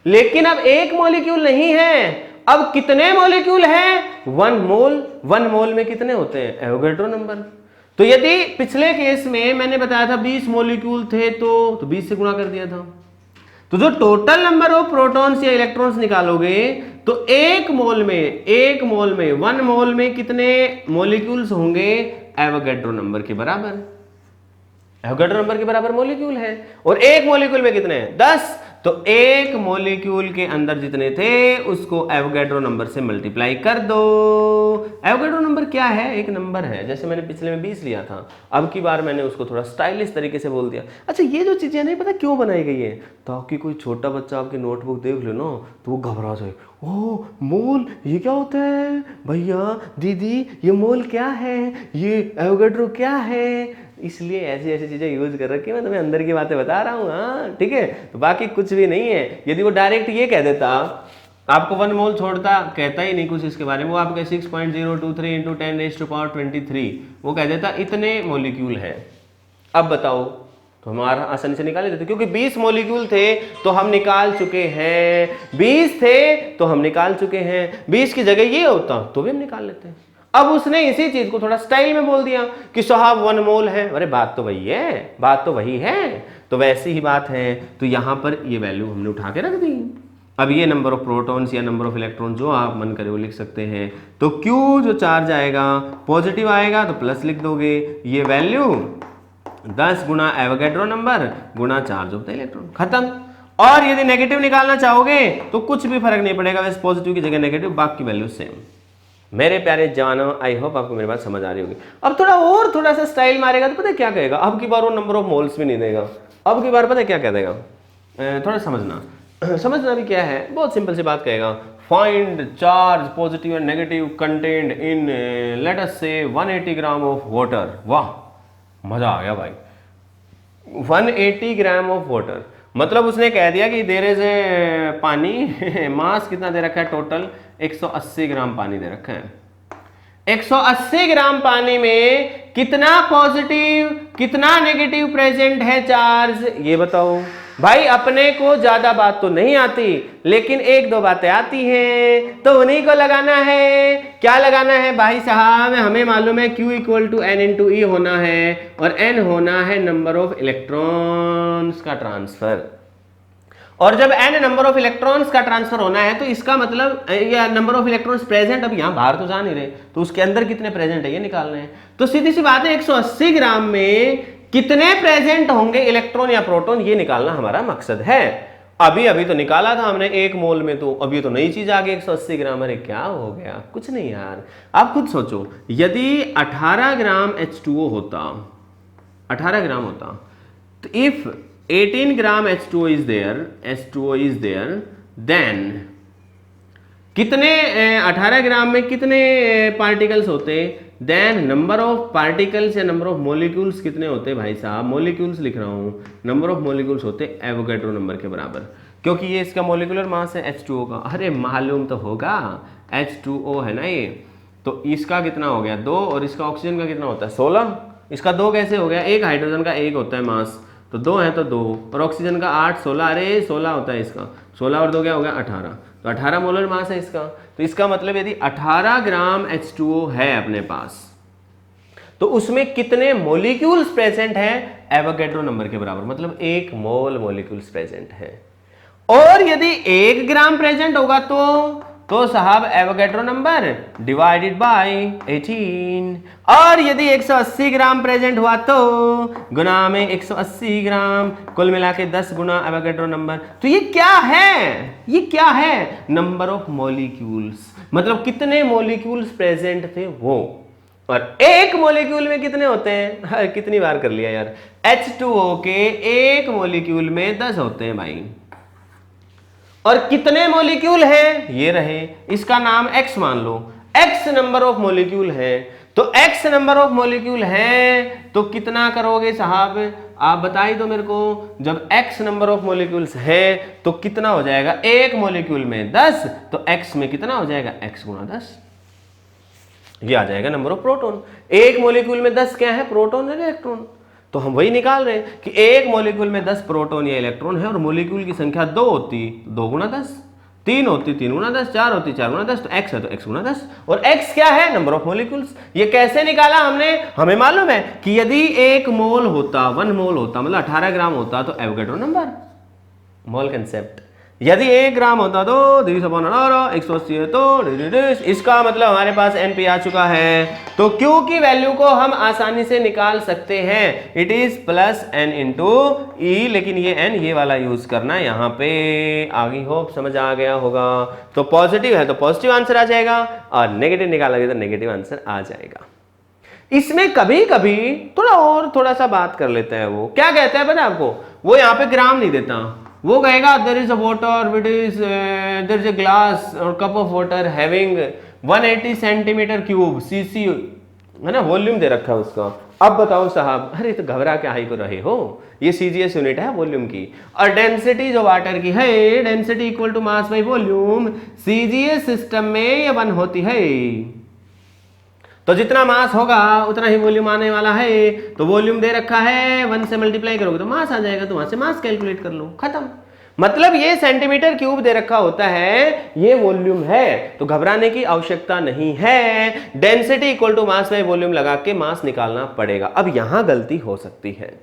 लेकिन अब एक मॉलिक्यूल नहीं है, अब कितने मॉलिक्यूल हैं, 1 मोल। 1 मोल में कितने होते हैं, एवोगैड्रो नंबर। तो यदि पिछले केस में मैंने बताया था 20 मॉलिक्यूल थे तो 20 से गुणा कर दिया था, तो जो टोटल नंबर ऑफ प्रोटॉन्स या इलेक्ट्रॉन्स निकालोगे तो 1 मोल में 1 मोल में कितने मॉलिक्यूल्स होंगे, एवोगैड्रो नंबर के बराबर। एवोगैड्रो नंबर के बराबर मॉलिक्यूल है और एक मॉलिक्यूल में कितने हैं, 10। तो एक मॉलिक्यूल के अंदर जितने थे उसको एवोगैड्रो नंबर से मल्टीप्लाई कर दो। एवोगैड्रो नंबर क्या है, एक नंबर है, जैसे मैंने पिछले में 20 लिया था, अब की बार मैंने उसको थोड़ा स्टाइलिश तरीके से बोल दिया। अच्छा ये जो चीजें नहीं पता क्यों बनाई गई है, ताकि कोई छोटा बच्चा आपकी नोटबुक देख ले ना तो वो घबरा जाए, ओह मोल ये क्या होता है, भैया दीदी ये मोल क्या है, ये एवोगैड्रो क्या है। इसलिए ऐसी ऐसी चीजें यूज कर रखी है, मैं तुम्हें अंदर की बातें बता रहा हूँ, हाँ ठीक है। तो बाकी कुछ भी नहीं है। यदि वो डायरेक्ट ये कह देता, आपको 1 मोल छोड़ता, कहता ही नहीं कुछ इसके बारे में, वो आपके 6.023 इंटू 10⁻⁻23 वो कह देता इतने मॉलिक्यूल है। अब बताओ, तो हमारा आसानी से निकाल लेते, क्योंकि 20 मॉलिक्यूल थे तो हम निकाल चुके हैं, 20 थे तो हम निकाल चुके हैं, 20 की जगह ये होता तो भी हम निकाल लेते हैं। अब उसने इसी चीज को थोड़ा स्टाइल में बोल दिया कि साहब 1 मोल है, अरे बात तो वही है, तो वैसी ही बात है। तो यहां पर ये वैल्यू हमने उठा के रख दी। अब ये नंबर ऑफ प्रोटॉन्स या नंबर ऑफ इलेक्ट्रॉन जो आप मन करे वो लिख सकते हैं। तो Q जो चार्ज आएगा पॉजिटिव आएगा तो प्लस लिख दोगे, ये value 10 Guna Avogadro number Guna charge of the electron, खत्म। और यदि नेगेटिव निकालना चाहोगे तो कुछ भी फर्क नहीं पड़ेगा, वैसे पॉजिटिव की जगह नेगेटिव, बाकी वैल्यू सेम। मेरे प्यारे जवानों, आई होप आपको मेरी बात समझ आ रही होगी। अब थोड़ा सा स्टाइल मारेगा तो पता है क्या कहेगा, अब की बार वो नंबर ऑफ मोल्स भी नहीं देगा, अब की बार पता है क्या कह देगा, थोड़ा समझना, समझना भी क्या है, बहुत सिंपल सी बात कहेगा, find charge positive and negative content in let us से 180 ग्राम ऑफ वाटर। वाह मजा आ गया भाई, 180 ग्राम ऑफ वाटर, मतलब उसने कह दिया कि देर इज पानी मास कितना दे रखा है, टोटल 180 ग्राम पानी दे रखा है। 180 ग्राम पानी में कितना पॉजिटिव कितना नेगेटिव प्रेजेंट है चार्ज, ये बताओ भाई। अपने को ज्यादा बात तो नहीं आती, लेकिन एक दो बातें आती हैं, तो उन्हीं को लगाना है। क्या लगाना है भाई साहब, हमें मालूम है Q equal to N into E होना है, और N होना है नंबर ऑफ इलेक्ट्रॉन्स का ट्रांसफर। और जब n नंबर ऑफ इलेक्ट्रॉन्स का ट्रांसफर होना है, तो इसका मतलब या नंबर ऑफ इलेक्ट्रॉन्स प्रेजेंट, अब यहां बाहर तो जा नहीं रहे, तो उसके अंदर कितने प्रेजेंट है ये निकालना है। तो सीधी सी बात है, 180 ग्राम में कितने प्रेजेंट होंगे इलेक्ट्रॉन या प्रोटॉन, ये निकालना हमारा मकसद है। अभी तो निकाला था हमने 1 मोल में, तो अभी तो नई चीज आ गई 180 ग्राम। अरे क्या हो गया, कुछ नहीं यार, आप खुद सोचो, यदि 18 ग्राम H2O होता, 18 ग्राम होता, तो if 18 gram H2O is there, then कितने 18 ग्राम में कितने पार्टिकल्स होते, देन नंबर ऑफ पार्टिकल्स या नंबर ऑफ मॉलिक्यूल्स कितने होते भाई साहब, मॉलिक्यूल्स लिख रहा हूं, नंबर ऑफ मॉलिक्यूल्स होते एवोगैड्रो नंबर के बराबर, क्योंकि ये इसका मॉलिक्यूलर मास है H2O का। अरे मालूम तो होगा, H2O है ना ये, तो इसका कितना हो गया 2, और इसका ऑक्सीजन का कितना होता है 16। इसका 2 कैसे हो गया, एक हाइड्रोजन का 1 होता है मास, तो 2 है तो 2, और ऑक्सीजन का 8 16, अरे 16 होता है इसका, 16 और 2 क्या हो गया 18, तो 18 मोलर मास है इसका। तो इसका मतलब यदि 18 ग्राम H2O है अपने पास, तो उसमें कितने मॉलिक्यूल्स प्रेजेंट है, एवोगैड्रो नंबर के बराबर, मतलब 1 मोल मॉलिक्यूल्स प्रेजेंट है। और यदि 1 ग्राम प्रेजेंट होगा तो साहब एवोगैड्रो नंबर डिवाइडेड बाय 18, और यदि 180 ग्राम प्रेजेंट हुआ तो गुना में 180 ग्राम, कुल मिला के 10 गुना एवोगैड्रो नंबर। तो ये क्या है, नंबर ऑफ मॉलिक्यूल्स, मतलब कितने मॉलिक्यूल्स प्रेजेंट थे वो। और एक मॉलिक्यूल में कितने होते हैं, कितनी बार कर लिया यार, H2O के एक मॉलिक्यूल में 10 होते हैं भाई। और कितने मॉलिक्यूल हैं, ये रहे, इसका नाम X मान लो, X नंबर ऑफ मॉलिक्यूल है। तो X नंबर ऑफ मॉलिक्यूल है तो कितना करोगे साहब, आप बताइए तो मेरे को, जब X नंबर ऑफ मॉलिक्यूल्स है तो कितना हो जाएगा, एक मॉलिक्यूल में 10, तो X में कितना हो जाएगा, X गुणा 10, ये आ जाएगा नंबर ऑफ प्रोटॉन। एक मॉलिक्यूल में 10 क्या है, प्रोटॉन है इलेक्ट्रॉन, तो हम वही निकाल रहे हैं कि एक मॉलिक्यूल में 10 प्रोटॉन या इलेक्ट्रॉन है, और मॉलिक्यूल की संख्या 2 होती, 2 गुना 10, 3 होती 3 गुना 10, 4 होती 4 गुना 10, तो x है तो x गुना 10, और x क्या है, नंबर ऑफ मॉलिक्यूल्स। ये कैसे निकाला हमने, हमें मालूम है कि यदि 1 मोल होता, 1 मोल होता, मतलब 18 ग्राम होता, तो एवोगैड्रो नंबर, मोल कंसेप्ट, यदि 1 ग्राम होता तो 180 है, तो इसका मतलब हमारे पास NP आ चुका है। तो Q की वैल्यू को हम आसानी से निकाल सकते हैं, it is plus N into E, लेकिन ये N ये वाला यूज करना है यहाँ पे, आगे होप समझ आ गया होगा। तो पॉजिटिव है तो पॉजिटिव आंसर आ जाएगा, और नेगेटिव निकालोगे तो नेगेटिव आंसर आ जाएगा। इसमें कभी कभी थोड़ा सा बात कर लेते हैं, वो क्या कहता है पता है आपको, वो यहाँ पे ग्राम नहीं देता, वो कहेगा there is a water which is there is a glass और cup of water having 180 centimetre cube CC, है ना, वॉल्यूम दे रखा है उसका। अब बताओ साहब, अरे तो घबरा के आई को रहे हो, ये CGS यूनिट है वॉल्यूम की, और डेंसिटी जो वाटर की है, density equal to mass by volume, CGS system में ये 1 होती है, तो जितना मास होगा उतना ही वॉल्यूम आने वाला है। तो वॉल्यूम दे रखा है, 1 से मल्टीप्लाई करोगे तो मास आ जाएगा, तो वहां से मास कैलकुलेट कर लो, खत्म। मतलब ये सेंटीमीटर क्यूब दे रखा होता है, ये वॉल्यूम है, तो घबराने की आवश्यकता नहीं है। Density equal to mass by volume लगा के मास निकालना पड़ेगा। अब यहां गलती हो सकती है,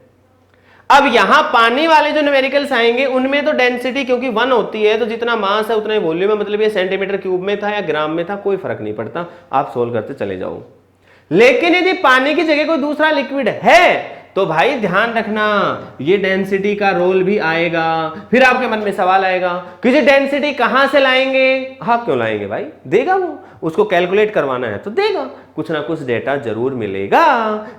अब यहां पानी वाले जो न्यूमेरिकल्स आएंगे उनमें तो डेंसिटी क्योंकि 1 होती है, तो जितना मास है उतना ही वॉल्यूम है, मतलब ये सेंटीमीटर क्यूब में था या ग्राम में था कोई फर्क नहीं पड़ता, आप सोल्व करते चले जाओ। लेकिन यदि पानी की जगह कोई दूसरा लिक्विड है तो भाई ध्यान रखना, ये डेंसिटी का रोल भी आएगा। फिर आपके मन में सवाल आएगा कि ये डेंसिटी कहां से लाएंगे, आप क्यों लाएंगे भाई, देगा वो, उसको कैलकुलेट करवाना है तो देगा, कुछ ना कुछ डेटा जरूर मिलेगा,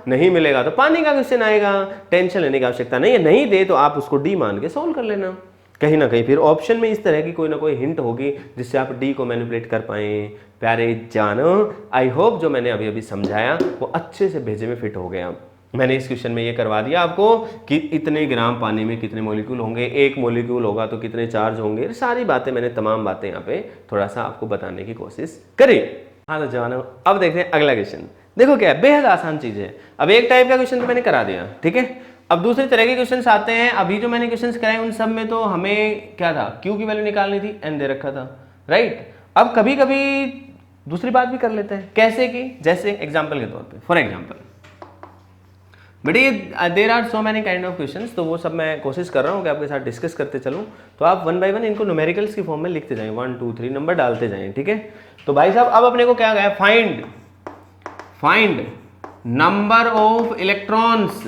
नहीं मिलेगा तो पानी का क्वेश्चन आएगा, टेंशन लेने की आवश्यकता नहीं है, नहीं दे तो आप उसको डी मान के सोल्व कर लेना। कहीं ना कहीं फिर ऑप्शन में इस तरह की कोई ना कोई हिंट होगी जिससे आप डी को मैनिपुलेट कर पाए। प्यारे जानो, आई होप जो मैंने अभी अभी समझाया वो अच्छे से भेजे में फिट हो गया। मैंने इस क्वेश्चन में ये करवा दिया आपको कि इतने ग्राम पानी में कितने मॉलिक्यूल होंगे, एक मॉलिक्यूल होगा तो कितने चार्ज होंगे, सारी बातें मैंने तमाम बातें यहाँ पे थोड़ा सा आपको बताने की कोशिश करी। हाँ तो जवानों, अब देखते हैं अगला क्वेश्चन। देखो क्या है, बेहद आसान चीज है। अब एक टाइप का क्वेश्चन तो मैंने करा दिया, ठीक है। अब दूसरे तरह के क्वेश्चंस आते हैं। अभी जो मैंने क्वेश्चंस कराए उन सब में तो हमें क्या था, क्यू की वैल्यू निकालनी थी, एन दे रखा था, राइट। अब कभी कभी दूसरी बात भी कर लेते हैं, कैसे कि जैसे एग्जांपल के तौर पे, फॉर एग्जांपल बेटे there are so many kind of questions, तो वो सब मैं कोशिश कर रहा हूँ कि आपके साथ डिस्कस करते चलूँ। तो आप वन बाय वन इनको न्यूमेरिकल्स की फॉर्म में लिखते जाएं, 1 2 3 नंबर डालते जाएं, ठीक है। तो भाई साहब अब अपने को क्या गया, find number of electrons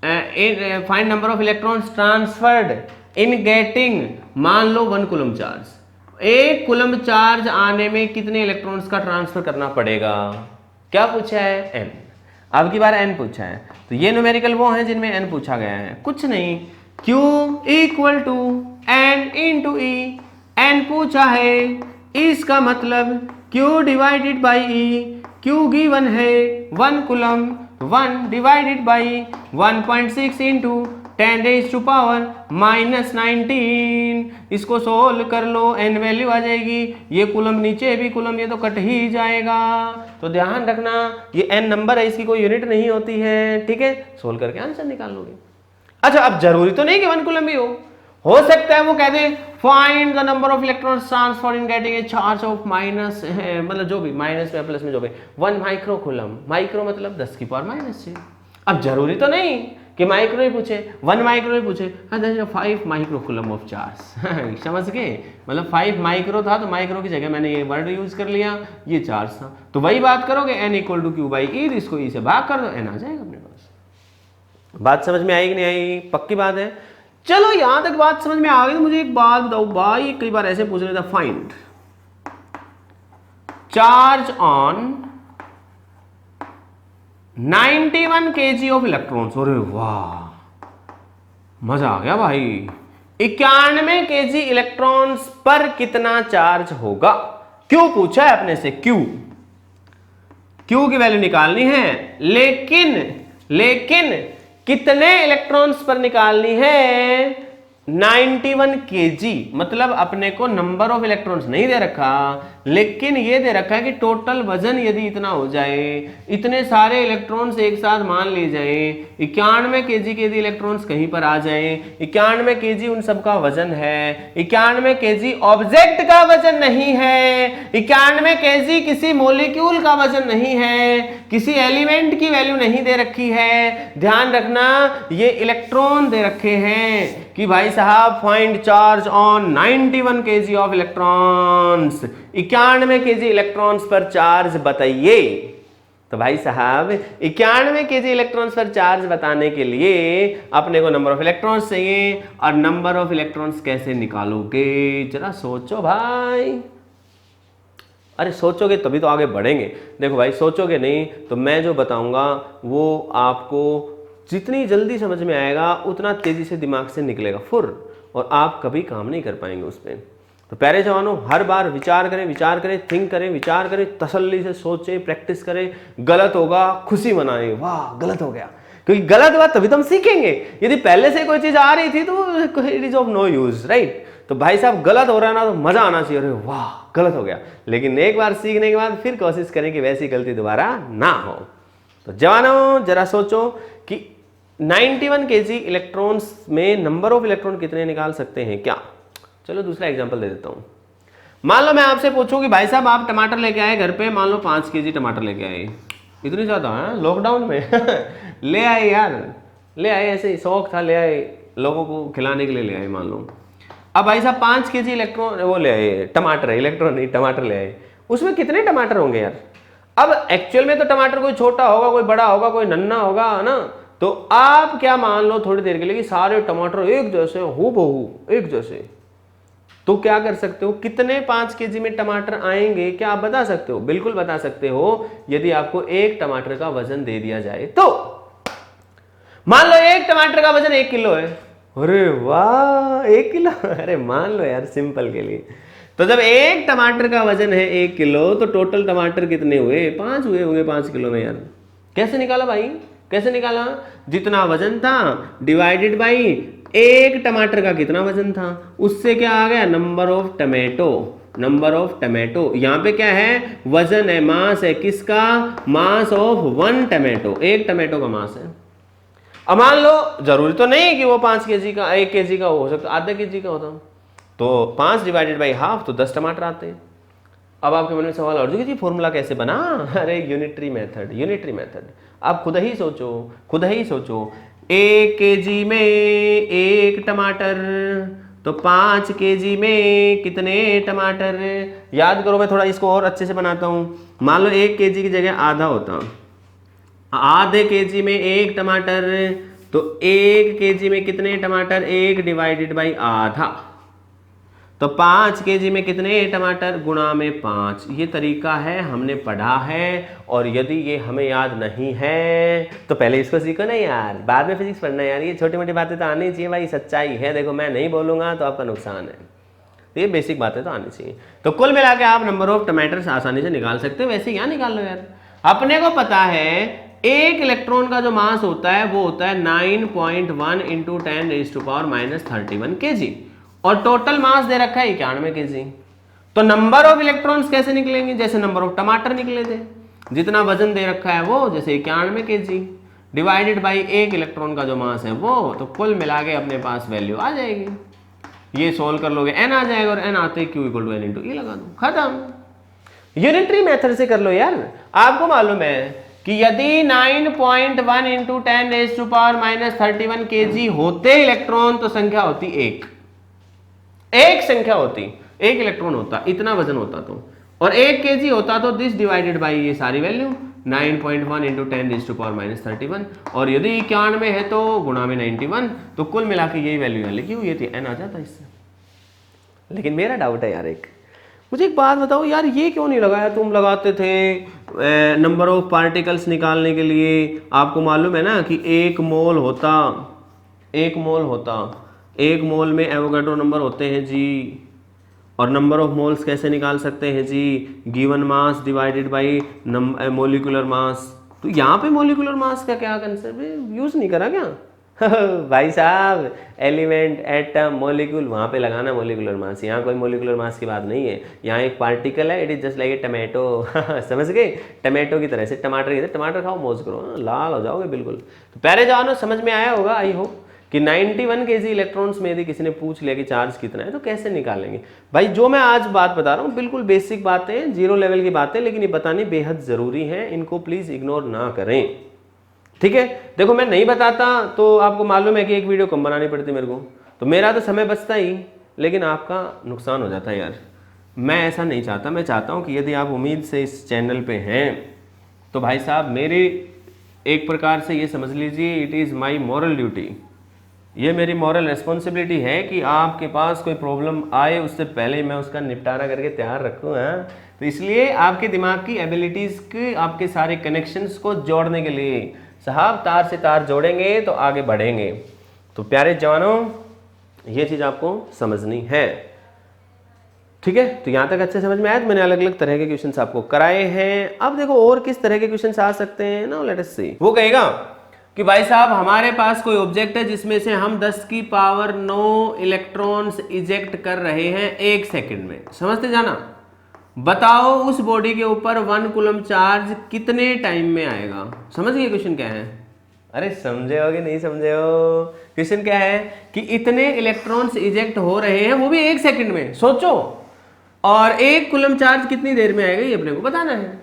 find number of electrons transferred in getting, मान लो 1 कूलम चार्ज, 1 कूलम चार्ज आने में कितने इलेक्ट्रॉन्स का ट्रांसफर करना पड़ेगा। क्या पूछा है, एन। अब की बार एन पूछा है, तो ये न्यूमेरिकल वो हैं जिनमें एन पूछा गया है, कुछ नहीं, Q equal to n into e, n पूछा है, इसका मतलब Q डिवाइडेड बाई ई, Q गिवन है 1 कूलम, 1 डिवाइडेड बाई 1.6 इंटू 10⁻⁻19, इसको सोल्व कर लो, एन वैल्यू आ जाएगी, ये कूलम नीचे भी कूलम, ये तो कट ही जाएगा। तो ध्यान रखना ये एन नंबर है, इसकी कोई यूनिट नहीं होती है, ठीक है। सोल्व करके आंसर निकाल लोगे। अच्छा अब जरूरी तो नहीं कि 1 कूलम भी हो सकता है वो कह they find the number of electrons transferred in getting a charge of minus, मतलब जो भी माइनस में प्लस में जो भी 1 माइक्रो कूलम, माइक्रो मतलब 10⁻⁻⁶। अब जरूरी तो नहीं कि माइक्रो ही पूछे, 1 माइक्रो ही पूछे, 5 माइक्रो कूलम ऑफ चार्ज समझ गए, मतलब 5 माइक्रो था तो माइक्रो की जगह मैंने ये वर्ड यूज कर लिया, ये चार्ज था। तो वही बात करोगे n equal to q by e, इसको ई से भाग कर दो, n आ जाएगा अपने पास। बात समझ में आई कि नहीं आई, पक्की बात है। चलो यहां तक बात समझ में आ गई, तो मुझे एक बात बताओ भाई, कई बार ऐसे पूछ रहे थे, find charge on 91 kg of electrons. अरे वाह, मजा आ गया भाई। 91 kg इलेक्ट्रॉन्स पर कितना चार्ज होगा, क्यों पूछा है अपने से, क्यू की वैल्यू निकालनी है, लेकिन कितने इलेक्ट्रॉन्स पर निकालनी है, 91 kg, मतलब अपने को नंबर ऑफ इलेक्ट्रॉन्स नहीं दे रखा, लेकिन ये दे रखा है कि टोटल वजन यदि इतना हो जाए, इतने सारे इलेक्ट्रॉन्स एक साथ मान लिए जाए, 91 kg के यदि इलेक्ट्रॉन्स कहीं पर आ जाए, 91 kg उन सब का वजन है, 91 kg ऑब्जेक्ट का वजन नहीं है, 91 kg किसी मॉलिक्यूल का वजन नहीं है, किसी एलिमेंट की वैल्यू नहीं दे रखी है। ध्यान रखना ये इलेक्ट्रॉन दे रखे हैं कि भाई साहब find charge on 91 kg of electrons, 91 kg electrons पर चार्ज बताइए। तो भाई साहब 91 kg इलेक्ट्रॉन्स पर चार्ज बताने के लिए अपने को नंबर ऑफ इलेक्ट्रॉन्स चाहिए, और नंबर ऑफ इलेक्ट्रॉन्स कैसे निकालोगे, जरा सोचो भाई। अरे सोचोगे तभी तो आगे बढ़ेंगे। देखो भाई सोचोगे नहीं तो मैं जो बताऊंगा वो आपको जितनी जल्दी समझ में आएगा उतना तेजी से दिमाग से निकलेगा फुर, और आप कभी काम नहीं कर पाएंगे उस पर। तो प्यारे जवानों, हर बार विचार करें, थिंक करें, विचार करें, तसल्ली से सोचें, प्रैक्टिस करें। गलत होगा खुशी मनाएं, वाह गलत हो गया, क्योंकि गलत हुआ तभी तो हम सीखेंगे। यदि पहले से कोई चीज आ रही थी तो it is of no use, right. तो भाई साहब गलत हो रहा है ना तो मजा आना चाहिए, अरे वाह गलत हो गया। लेकिन एक बार सीखने के बाद फिर कोशिश करें कि वैसी गलती दोबारा ना हो। तो जवानों जरा सोचो कि 91 kg इलेक्ट्रॉन्स में नंबर ऑफ इलेक्ट्रॉन कितने निकाल सकते हैं क्या। चलो दूसरा एग्जांपल दे देता हूं। मान लो मैं आपसे पूछूं कि भाई साहब आप टमाटर लेके आए घर पे, मान लो 5 kg टमाटर लेके आए, इतनी ज्यादा है लॉकडाउन में ले आए यार, ले आए, ऐसे ही शौक था, ले आए, लोगों को खिलाने के लिए ले आए मान लो। अब भाई साहब 5 kg इलेक्ट्रॉन वो ले आए, टमाटर है, इलेक्ट्रॉन नहीं टमाटर ले आए, उसमें कितने टमाटर होंगे यार। अब एक्चुअल में तो टमाटर कोई छोटा होगा, कोई बड़ा होगा, कोई नन्ना होगा ना। तो आप क्या मान लो थोड़ी देर के लिए कि सारे टमाटर एक जैसे हूबहू एक जैसे, तो क्या कर सकते हो, कितने 5 kg में टमाटर आएंगे क्या आप बता सकते हो। बिल्कुल बता सकते हो, यदि आपको एक टमाटर का वजन दे दिया जाए तो। मान लो एक टमाटर का वजन 1 किलो है, अरे वाह 1 किलो। अरे मान लो यार सिंपल के लिए, तो जब एक टमाटर का वजन है 1 किलो तो टोटल टमाटर कितने हुए, 5 हुए होंगे 5 किलो में यार। कैसे निकाला भाई, कैसे निकाला, जितना वजन था डिवाइडेड बाई एक टमाटर का कितना वजन था, उससे क्या आ गया number of tomato. Number of tomato यहाँ पे क्या है, वजन है, मास है, किसका, मास ऑफ 1 टमेटो, एक टमेटो का मास है। अब मान लो जरूरी तो नहीं कि वो 5 केजी का 1 केजी का हो सकता, आधा केजी का होता, तो 5 डिवाइडेड बाई हाफ तो 10 टमाटर आते हैं। अब आपके मन में सवाल और जी फॉर्मूला कैसे बना, अरे यूनिटरी मेथड, यूनिटरी मेथड। आप खुद ही सोचो, खुद ही सोचो, 1 केजी में 1 टमाटर तो 5 केजी में कितने टमाटर, याद करो, मैं थोड़ा इसको और अच्छे से बनाता हूं। मान लो 1 केजी की जगह आधा होता, आधे केजी में 1 टमाटर तो 1 केजी में कितने टमाटर, 1 डिवाइडेड बाई आधा, तो 5 केजी में कितने टमाटर गुणा में 5। ये तरीका है, हमने पढ़ा है, और यदि ये हमें याद नहीं है तो पहले इसको सीखो ना यार, बाद में फिजिक्स पढ़ना यार, ये छोटी मोटी बातें तो आनी चाहिए भाई, सच्चाई है। देखो मैं नहीं बोलूंगा तो आपका नुकसान है, तो ये बेसिक बातें तो आनी चाहिए। तो कुल मिला के आप नंबर ऑफ टमाटर आसानी से निकाल सकते हो, वैसे यहाँ निकाल लो यार। अपने को पता है एक इलेक्ट्रॉन का जो मास होता है वो होता है 9.1 इंटू 10⁻⁻31 kg, और टोटल मास दे रखा है 91 kg। तो नंबर ऑफ इलेक्ट्रॉन्स कैसे निकलेंगे, जैसे नंबर ऑफ टमाटर निकले थे, जितना वजन दे रखा है वो, जैसे 91 kg डिवाइडेड बाई एक इलेक्ट्रॉन का जो मास है वो, तो कुल मिला के अपने पास वैल्यू आ जाएगी। ये सोल्व कर लोगे n आ जाएगा, और n आते ही Q = N × E लगा दो, खत्म। यूनिटरी मेथड से कर लो यार। आपको मालूम है कि यदि 9.1 इंटू 10⁻⁻31 kg होते इलेक्ट्रॉन तो संख्या होती एक संख्या होती, एक इलेक्ट्रॉन होता, इतना वजन होता तो, और 1 kg होता तो दिस डिवाइडेड बाई ये सारी वैल्यू 9.1 इंटू 10⁻31, और यदि 91 है तो गुणा में 91, तो कुल मिला के यही वैल्यू यहाँ लिखी हुई है, n आ जाता इससे। लेकिन मेरा डाउट है यार, मुझे एक बात बताओ यार, ये क्यों नहीं लगाया, तुम लगाते थे नंबर ऑफ पार्टिकल्स निकालने के लिए। आपको मालूम है ना कि 1 मोल होता, 1 मोल में एवोगाड्रो नंबर होते हैं जी, और नंबर ऑफ मोल्स कैसे निकाल सकते हैं जी, given mass divided by molecular mass. तो यहाँ पे मोलिकुलर मास का क्या कंसेप्ट है, यूज नहीं करा क्या भाई साहब, एलिमेंट, एटम, मोलिक्यूल, वहाँ पे लगाना मोलिकुलर मास, यहाँ कोई मोलिकुलर मास की बात नहीं है। यहाँ एक पार्टिकल है, it is just like a tomato समझ गए, टमाटो की तरह से, टमाटर की तरह, टमाटर खाओ मौज करो, लाल हो जाओगे बिल्कुल। तो प्यारे जवानों समझ में आया होगा आई होप कि 91 kg इलेक्ट्रॉन्स में यदि किसी ने पूछ लिया कि चार्ज कितना है तो कैसे निकालेंगे। भाई जो मैं आज बात बता रहा हूँ बिल्कुल बेसिक बातें, 0 लेवल की बातें, लेकिन ये बतानी बेहद ज़रूरी है, इनको प्लीज़ इग्नोर ना करें, ठीक है। देखो मैं नहीं बताता तो आपको मालूम है कि एक वीडियो कम बनानी पड़ती मेरे को, तो मेरा तो समय बचता ही, लेकिन आपका नुकसान हो जाता है यार। मैं ऐसा नहीं चाहता, मैं चाहता हूँ कि यदि आप उम्मीद से इस चैनल पे हैं तो भाई साहब मेरी एक प्रकार से ये समझ लीजिए, it is my moral duty, ये मेरी मॉरल रिस्पॉन्सिबिलिटी है कि आपके पास कोई प्रॉब्लम आए उससे पहले मैं उसका निपटारा करके तैयार रखूँ। हाँ, तो इसलिए आपके दिमाग की एबिलिटीज़ के, आपके सारे कनेक्शंस को जोड़ने के लिए साहब तार से तार जोड़ेंगे तो आगे बढ़ेंगे। तो प्यारे जवानों ये चीज़ आपको समझनी है, ठीक है। तो यहाँ तक अच्छे समझ में आया, तो मैंने अलग अलग तरह के क्वेश्चंस आपको कराए हैं। अब देखो और किस तरह के क्वेश्चंस आ सकते हैं ना, लेट अस सी। वो कहेगा कि भाई साहब हमारे पास कोई ऑब्जेक्ट है जिसमें से हम 10⁻9 इलेक्ट्रॉन्स इजेक्ट कर रहे हैं 1 सेकंड में, समझते जाना। बताओ उस बॉडी के ऊपर 1 कूलम चार्ज कितने टाइम में आएगा। समझ गए क्वेश्चन क्या है? अरे समझे हो कि नहीं समझे हो? क्वेश्चन क्या है कि इतने इलेक्ट्रॉन्स इजेक्ट हो रहे हैं वो भी 1 सेकंड में, सोचो, और 1 कूलम चार्ज कितनी देर में आएगा ये अपने को बताना है।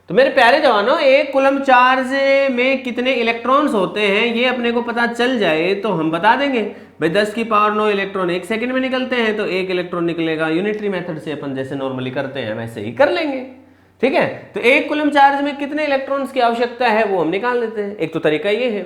तो मेरे प्यारे जवानों 1 कूलम चार्ज में कितने इलेक्ट्रॉन्स होते हैं ये अपने को पता चल जाए तो हम बता देंगे भाई 10⁻9 इलेक्ट्रॉन 1 सेकंड में निकलते हैं, तो 1 इलेक्ट्रॉन निकलेगा। यूनिटरी मेथड से अपन जैसे नॉर्मली करते हैं वैसे ही कर लेंगे, ठीक है। तो 1 कूलम चार्ज में कितने इलेक्ट्रॉन्स की आवश्यकता है वो हम निकाल लेते हैं। एक तो तरीका ये है,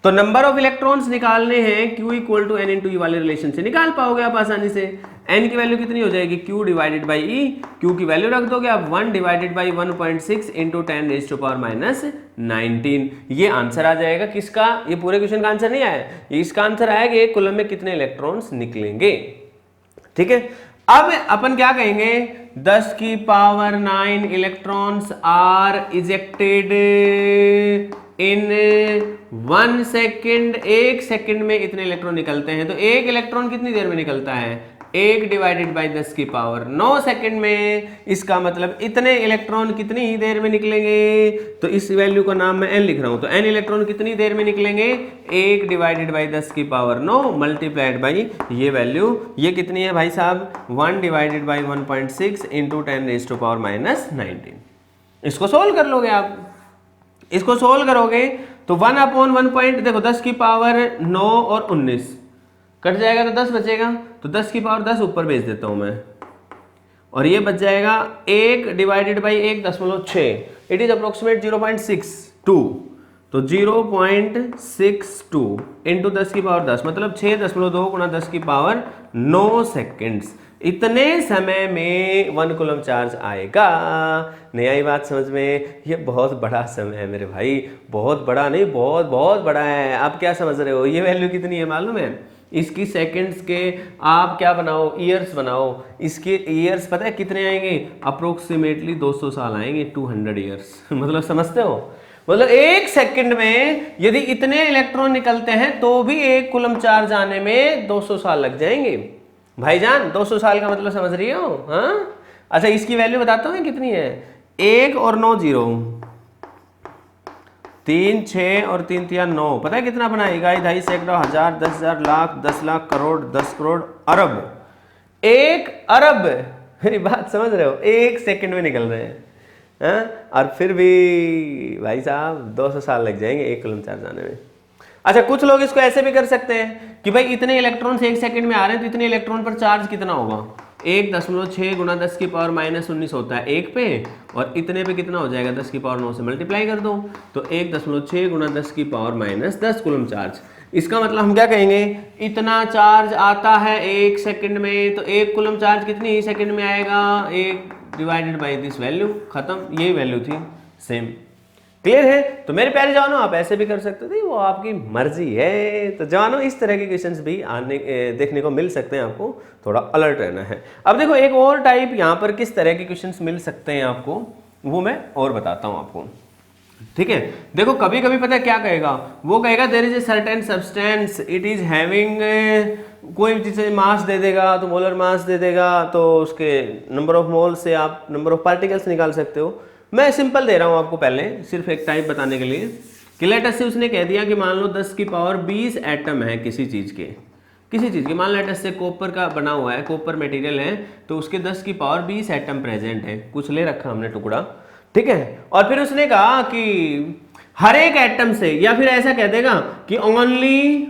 तो नंबर ऑफ इलेक्ट्रॉन्स निकालने हैं Q equal to n into e वाले रिलेशन से निकाल पाओगे आप आसानी से। n की वैल्यू कितनी हो जाएगी, Q डिवाइडेड बाई ई। Q की वैल्यू रख दोगे आप 1 divided by 1.6 into 10 raise to power minus 19। ये आंसर आ जाएगा किसका, ये पूरे क्वेश्चन का आंसर नहीं आया, ये इसका आंसर आया कि एक कूलम में कितने इलेक्ट्रॉन्स निकलेंगे। ठीक है, अब अपन क्या कहेंगे, 10 की power 9 electrons are ejected in 1 second. 1 second में इतने इलेक्ट्रॉन निकलते हैं, तो एक इलेक्ट्रॉन कितनी देर में निकलता है, 1 डिवाइडेड बाई 10 की पावर 9 सेकेंड में। इसका मतलब इतने इलेक्ट्रॉन कितनी ही देर में निकलेंगे, तो इस वैल्यू का नाम मैं n लिख रहा हूं, तो n इलेक्ट्रॉन कितनी देर में निकलेंगे, 1 डिवाइडेड बाई 10 की पावर 9 मल्टीप्लाइड बाई ये वैल्यू, ये कितनी है भाई साहब, 1 divided by 1.6 into 10 raise to power minus 19। इसको सोल्व कर लोगे आप, इसको सोल्व करोगे तो 1 अपॉन 1 पॉइंट, देखो 10 की पावर 9 और 19 कट जाएगा तो 10 बचेगा, तो 10 की पावर 10 ऊपर भेज देता हूं मैं, और ये बच जाएगा 1 divided by 1.6, it is approximate 0.62, तो 0.62 इंटू 10 की पावर 10 मतलब 6.2 गुणा 10 की पावर 9 सेकेंड्स। इतने समय में 1 कूलम चार्ज आएगा। नहीं आई बात समझ में, ये बहुत बड़ा समय है मेरे भाई, बहुत बड़ा नहीं, बहुत बहुत बड़ा है। आप क्या समझ रहे हो, ये वैल्यू कितनी है मालूम है, इसकी सेकंड्स के आप क्या बनाओ, ईयर्स बनाओ, इसके ईयर्स पता है कितने आएंगे, अप्रोक्सीमेटली 200 साल आएंगे, 200 ईयर्स मतलब समझते हो, मतलब 1 सेकंड में यदि इतने इलेक्ट्रॉन निकलते हैं तो भी 1 कूलम चार्ज आने में 200 साल लग जाएंगे भाईजान। 200 साल का मतलब समझ रही हो, हाँ। अच्छा इसकी वैल्यू बताता हूँ कितनी है, 1 और 9 0, 3 6 और 3 3 9, पता है कितना बनाएगा, 2.5 सैकड़ों, 1000, 10,000, लाख, 10 लाख, करोड़, 10 करोड़, अरब, 1 अरब। मेरी बात समझ रहे हो, 1 सेकंड में निकल रहे हैं, हाँ? और फिर भी भाई साहब 200 साल लग जाएंगे 1 कूलम चार्ज आने में। अच्छा कुछ लोग इसको ऐसे भी कर सकते हैं कि भाई इतने इलेक्ट्रॉन्स 1 सेकंड में आ रहे हैं, तो इतने इलेक्ट्रॉन पर चार्ज कितना होगा, 1.6 गुणा 10 की पावर माइनस 19 होता है 1 पे, और इतने पे कितना हो जाएगा, 10 की पावर 9 से मल्टीप्लाई कर दो, तो 1.6 गुणा 10 की पावर माइनस 10 कूलम चार्ज। इसका मतलब हम क्या कहेंगे, इतना चार्ज आता है 1 सेकंड में, तो 1 कूलम चार्ज कितनी ही सेकंड में आएगा, 1 डिवाइडेड बाई दिस वैल्यू, खत्म, यही वैल्यू थी, सेम। क्लियर है। तो मेरे प्यारे जवानों आप ऐसे भी कर सकते थे, वो आपकी मर्जी है। तो जवानों इस तरह के क्वेश्चंस भी आने देखने को मिल सकते हैं, आपको थोड़ा अलर्ट रहना है। अब देखो एक और टाइप यहाँ पर किस तरह के क्वेश्चंस मिल सकते हैं आपको, वो मैं और बताता हूँ आपको, ठीक है। देखो कभी कभी पता है क्या कहेगा, वो कहेगा there is a certain substance it is having, कोई चीज़ मास दे देगा तो मोलर मास दे देगा, तो उसके नंबर ऑफ मोल से आप नंबर ऑफ पार्टिकल्स निकाल सकते हो। मैं सिंपल दे रहा हूँ आपको पहले, सिर्फ एक टाइप बताने के लिए कि लेट अस से उसने कह दिया कि मान लो 10 की पावर 20 एटम है किसी चीज़ के, मान लेट अस से कॉपर का बना हुआ है, कॉपर मटेरियल है, तो उसके 10 की पावर 20 एटम प्रेजेंट है, कुछ ले रखा हमने टुकड़ा, ठीक है। और फिर उसने कहा कि हर एक एटम से, या फिर ऐसा कह देगा कि ओनली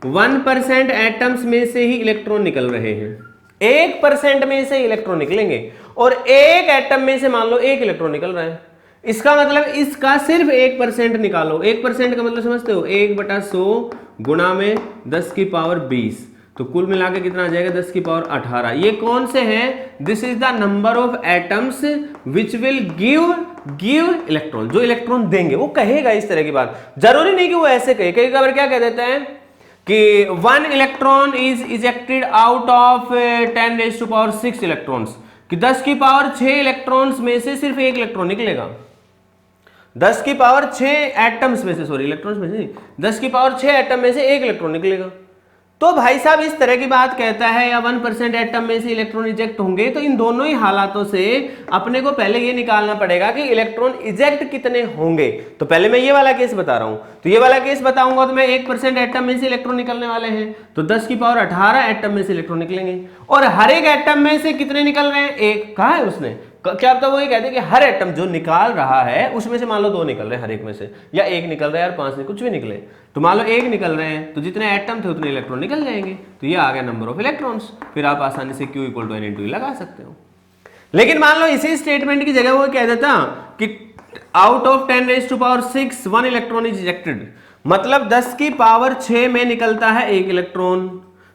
1% एटम्स में से ही इलेक्ट्रॉन निकल रहे हैं, 1% में से इलेक्ट्रॉन निकलेंगे, और एक एटम में से मान लो 1 इलेक्ट्रॉन निकल रहा है। इसका मतलब इसका सिर्फ 1% निकालो। 1% का मतलब समझते हो, 1/100 गुणा में 10 की पावर 20, तो कुल मिला के कितना आ जाएगा, 10 की पावर 18। ये कौन से हैं, this is the number of atoms which will give electron, जो इलेक्ट्रॉन देंगे। वो कहेगा इस तरह की बात, जरूरी नहीं कि वो ऐसे कहे, कई बार क्या कह देते हैं कि 1 electron is ejected out of 10 raise to power 6 electrons, कि 10 की पावर 6 इलेक्ट्रॉन्स में से सिर्फ 1 इलेक्ट्रॉन निकलेगा, 10 की पावर 6 एटम्स में से, सॉरी इलेक्ट्रॉन्स में से नहीं, 10 की पावर 6 एटम में से 1 इलेक्ट्रॉन निकलेगा। तो भाई साहब इस तरह की बात कहता है, या 1% एटम में से इलेक्ट्रॉन इजेक्ट होंगे, तो इन दोनों ही हालातों से अपने को पहले ये निकालना पड़ेगा कि इलेक्ट्रॉन इजेक्ट कितने होंगे। तो पहले मैं ये वाला केस बता रहा हूं, तो ये वाला केस बताऊंगा तो मैं 1% एटम में से इलेक्ट्रॉन निकलने वाले हैं, तो 10 की पावर 18 एटम में से इलेक्ट्रॉन निकलेंगे, और हर एक एटम में से कितने निकल रहे हैं, 1। कहा है उसने, क्या पता वो ये कहते हैं कि हर एटम जो निकाल रहा है उसमें से मान लो 2 निकल रहे हैं हर एक में से, या 1 निकल रहा है, यार 5 नहीं, कुछ भी निकले, तो मान लो 1 निकल रहे हैं, तो जितने एटम थे उतने इलेक्ट्रॉन निकल जाएंगे, तो ये आ गया नंबर ऑफ इलेक्ट्रॉन्स। फिर आप आसानी से Q = N × E लगा सकते हो। लेकिन मान लो इसी स्टेटमेंट की जगह वो कह देता कि out of 10 raise to power 6 1 electron is ejected, मतलब 10 की पावर 6 में निकलता है एक इलेक्ट्रॉन,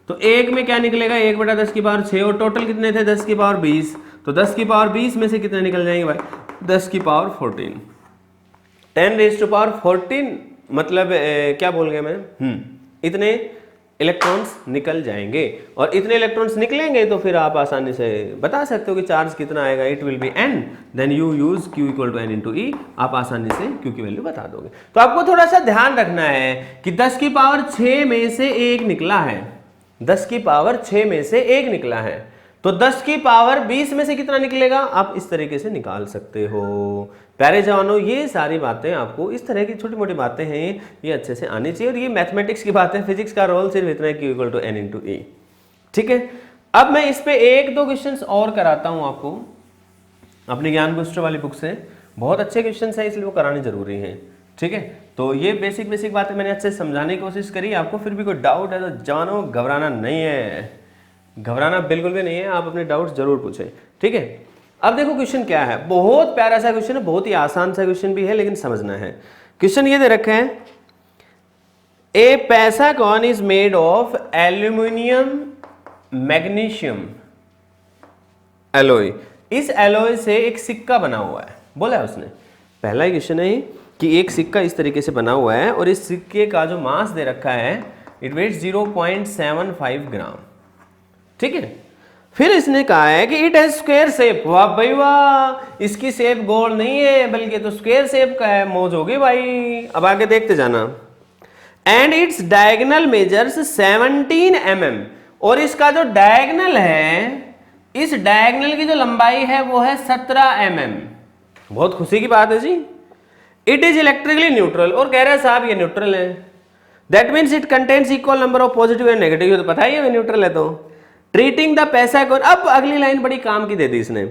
तो एक में क्या निकलेगा 1/10 की पावर 6, और टोटल कितने थे 10 की पावर 20, तो 10 की पावर 20 में से कितने निकल जाएंगे भाई 10 की पावर 14, 10⁻14 मतलब क्या बोल गया मैं, इतने इलेक्ट्रॉन्स निकल जाएंगे। और इतने इलेक्ट्रॉन्स निकलेंगे तो फिर आप आसानी से बता सकते हो कि चार्ज कितना आएगा, it will be n, then you use q equal to n into e, आप आसानी से q की वैल्यू बता दोगे। तो आपको थोड़ा सा ध्यान रखना है कि 10 की पावर 6 में से एक निकला है, 10 की पावर 6 में से एक निकला है, तो 10 की पावर 20 में से कितना निकलेगा आप इस तरीके से निकाल सकते हो। प्यारे जवानों, ये सारी बातें आपको, इस तरह की छोटी मोटी बातें हैं, ये अच्छे से आनी चाहिए, और ये मैथमेटिक्स की बात है, फिजिक्स का रोल सिर्फ इतना है q equal to n into e. ठीक है, अब मैं इस पे एक दो क्वेश्चंस और कराता हूं आपको अपनी ज्ञान बूस्टर वाली बुक से, बहुत अच्छे क्वेश्चंस हैं इसलिए वो कराने जरूरी हैं। ठीक है, तो ये बेसिक बातें मैंने अच्छे से समझाने की कोशिश करी, आपको फिर भी कोई डाउट है तो जानो, घबराना नहीं है, घबराना बिल्कुल भी नहीं है, आप अपने डाउट्स जरूर पूछें। ठीक है, अब देखो क्वेश्चन क्या है, बहुत प्यारा सा क्वेश्चन है, बहुत ही आसान सा क्वेश्चन भी है, लेकिन समझना है। क्वेश्चन ये दे रखा है, ए पैसा coin is made of aluminium magnesium alloy, इस एलॉय से एक सिक्का बना हुआ है, बोला है उसने। पहला ही क्वेश्चन है कि एक सिक्का इस तरीके से बना हुआ है, और इस सिक्के का जो मास दे रखा है इट वेट्स 0.75 ग्राम। ठीक है, फिर इसने कहा है कि इट हैज स्क्वायर शेप, वाह भाई वाह, इसकी शेप गोल नहीं है बल्कि तो स्क्वायर शेप का है, मौज होगी भाई। अब आगे देखते जाना, and its diagonal measures 17 mm, और इसका जो डायगोनल है, इस डायगोनल की जो लंबाई है वो है 17 mm। बहुत खुशी की बात है जी। इट इज इलेक्ट्रिकली न्यूट्रल, और कह रहा है साहब ये न्यूट्रल है, that means it contains equal number of positive and negative, तो पता ही है न्यूट्रल है। तो ट्रीटिंग द पैसा कॉइन, अब अगली लाइन बड़ी काम की दे दी इसने,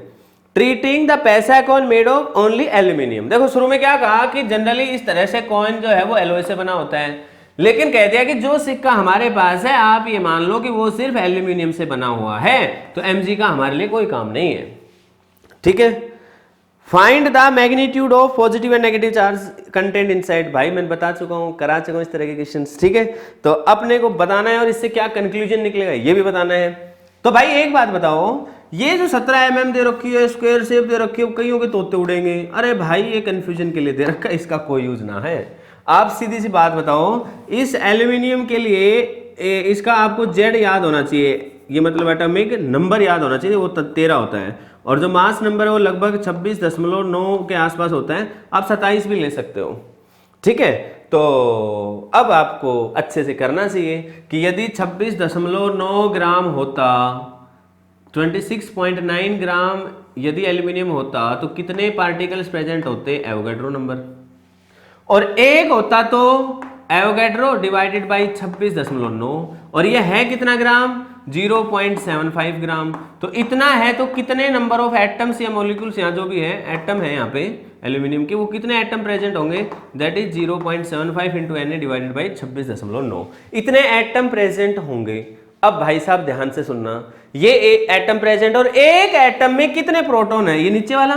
ट्रीटिंग द पैसा coin made of only aluminium. देखो शुरू में क्या कहा कि जनरली इस तरह से कॉइन जो है वो एलॉय से बना होता है, लेकिन कह दिया कि जो सिक्का हमारे पास है आप ये मान लो कि वो सिर्फ एल्यूमिनियम से बना हुआ है, तो mg का हमारे लिए कोई काम नहीं है। ठीक है, find the magnitude of positive and negative charge content inside, भाई मैंने बता चुका हूं, करा चुका हूं इस तरह के क्वेश्चंस। ठीक है, तो अपने को बताना है और इससे क्या कंक्लूजन निकलेगा ये भी बताना है। तो भाई एक बात बताओ, ये जो 17 mm दे रखी है, स्क्वायर शेप दे रखी है, कईयों के तोते उड़ेंगे, अरे भाई ये कंफ्यूजन के लिए दे रखा है, इसका कोई यूज ना है। आप सीधी सी बात बताओ, इस एल्यूमिनियम के लिए इसका आपको Z याद होना चाहिए, ये मतलब एटॉमिक नंबर याद होना चाहिए, वो 13 होता है, और जो मास नंबर है वो लगभग 26.9 के आसपास होता है, आप 27 भी ले सकते हो। ठीक है, तो अब आपको अच्छे से करना चाहिए कि यदि 26.9 ग्राम होता, 26.9 ग्राम यदि एल्यूमिनियम होता तो कितने पार्टिकल्स प्रेजेंट होते, एवोगैड्रो नंबर, और एक होता तो एवोगैड्रो डिवाइडेड बाई 26.9, और ये है कितना ग्राम, 0.75 ग्राम। तो इतना है तो कितने नंबर ऑफ एटम्स या मॉलिक्यूल्स, यहाँ जो भी है एटम है यहाँ पे एल्यूमिनियम के, वो कितने एटम प्रेजेंट होंगे, that is 0.75 into Na divided by 26.9, इतने एटम प्रेजेंट होंगे। अब भाई साहब ध्यान से सुनना, ये एटम प्रेजेंट, और एक एटम में कितने प्रोटॉन है, ये नीचे वाला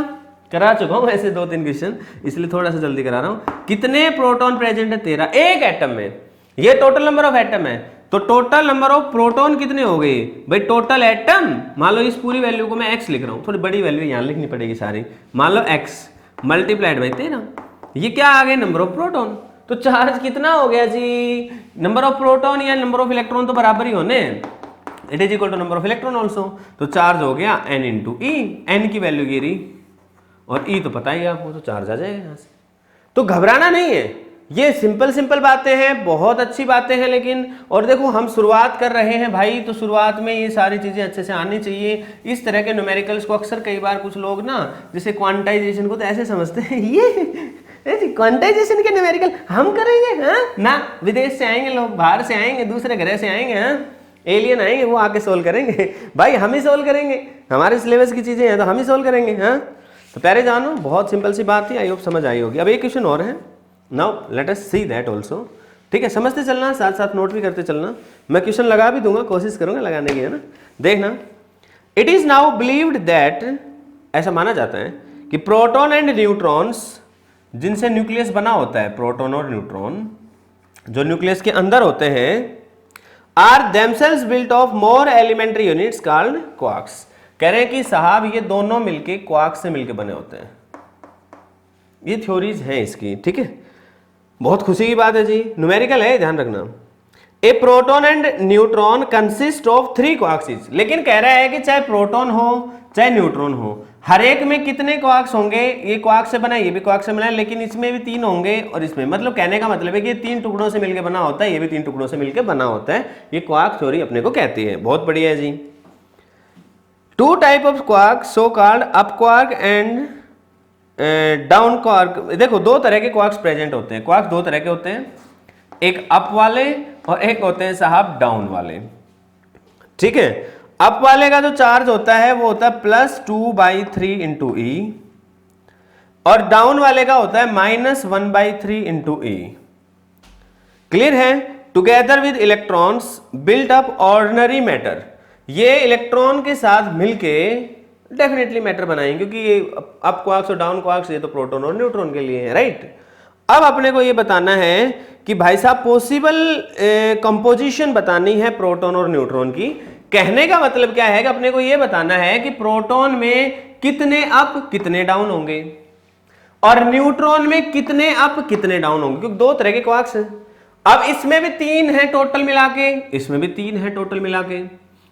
करा चुका हूं ऐसे 2-3 क्वेश्चन, इसलिए थोड़ा सा जल्दी करा रहा हूं। कितने प्रोटॉन प्रेजेंट है, 13 एक एटम में, ये टोटल नंबर ऑफ एटम है, तो टोटल नंबर ऑफ प्रोटॉन कितने हो गए भाई, टोटल एटम, मान लो इस पूरी वैल्यू को मैं x लिख रहा हूं, थोड़ी बड़ी वैल्यू यहां लिखनी पड़ेगी सारी, मान लो x मल्टीप्लाइड बाई 13, ये क्या आ गए नंबर ऑफ प्रोटॉन। तो चार्ज कितना हो गया जी, नंबर ऑफ प्रोटॉन या नंबर ऑफ इलेक्ट्रॉन तो बराबर ही होने, it is equal to number of electron also, तो चार्ज हो गया n इंटू ई, एन की वैल्यू गिरी और ई तो पता ही आपको, तो चार्ज आ जाएगा यहाँ से। तो घबराना नहीं है, ये सिंपल बातें हैं, बहुत अच्छी बातें हैं, लेकिन और देखो हम शुरुआत कर रहे हैं भाई, तो शुरुआत में ये सारी चीजें अच्छे से आनी चाहिए। इस तरह के न्यूमेरिकल्स को अक्सर कई बार कुछ लोग ना, जैसे क्वांटाइजेशन को तो ऐसे समझते हैं, ये क्वांटाइजेशन के न्यूमेरिकल हम करेंगे, हाँ ना, विदेश से आएंगे लोग, बाहर से आएंगे, दूसरे ग्रह से आएंगे, हाँ एलियन आएंगे, वो आके सोल्व करेंगे। भाई हम ही सोल्व करेंगे, हमारे सिलेबस की चीजें हैं तो हम ही सोल्व करेंगे। हाँ तो प्यारे जानो, बहुत सिंपल सी बात थी, आई होप समझ आई होगी। अब एक क्वेश्चन और है, now let us see that also. ठीक है, समझते चलना, साथ साथ नोट भी करते चलना, मैं क्वेश्चन लगा भी दूंगा, कोशिश करूंगा लगाने की, है ना। देखना, it is now believed that, ऐसा माना जाता है कि प्रोटॉन एंड न्यूट्रॉन्स, जिनसे न्यूक्लियस बना होता है, प्रोटॉन और न्यूट्रॉन, जो न्यूक्लियस के अंदर होते हैं, are themselves built of more elementary units called quarks। कह रहे हैं कि साहब ये दोनों मिलके क्वार्क से मिलके बने होते हैं। ये थ्योरीज हैं इसकी, ठीक है। बहुत खुशी की बात है जी, न्यूमेरिकल है, ध्यान रखना। A proton and neutron consist of 3 quarks. लेकिन कह रहा है कि चाहे प्रोटॉन हो चाहे न्यूट्रॉन हो, हर एक में कितने क्वार्क्स होंगे? ये क्वार्क से बना है, ये भी क्वार्क से बना है, लेकिन इसमें भी 3 होंगे और इसमें, मतलब कहने का मतलब है कि ये 3 टुकड़ों से मिलकर बना होता है, ये भी 3 टुकड़ों से मिलकर बना होता है। ये क्वार्क थ्योरी अपने को कहती है। बहुत बढ़िया है जी। 2 type of quark so called up quark and down quark. देखो 2 तरह के क्वार्क्स प्रेजेंट होते हैं। क्वार्क्स 2 तरह के होते हैं, एक अप वाले और एक होते हैं साहब डाउन वाले, ठीक है। अप वाले का जो चार्ज होता है वो होता है +2/3 इंटू ई, और डाउन वाले का होता है -1/3 इंटू ई। क्लियर है? Together with electrons built up ordinary matter. ये इलेक्ट्रॉन के साथ मिलके डेफिनेटली मैटर बनाएंगे, क्योंकि ये अप क्वार्क्स और डाउन क्वार्क्स ये तो प्रोटॉन और न्यूट्रॉन के लिए है, राइट। अब अपने को ये बताना है कि भाई साहब पॉसिबल कंपोजिशन बतानी है प्रोटॉन और न्यूट्रॉन की। कहने का मतलब क्या है कि अपने को ये बताना है कि प्रोटॉन में कितने अप कितने डाउन होंगे और न्यूट्रॉन में कितने अप कितने डाउन होंगे, क्योंकि 2 तरह के क्वार्क्स हैं। अब इसमें भी 3 है टोटल मिला के, इसमें भी 3 है टोटल मिला के।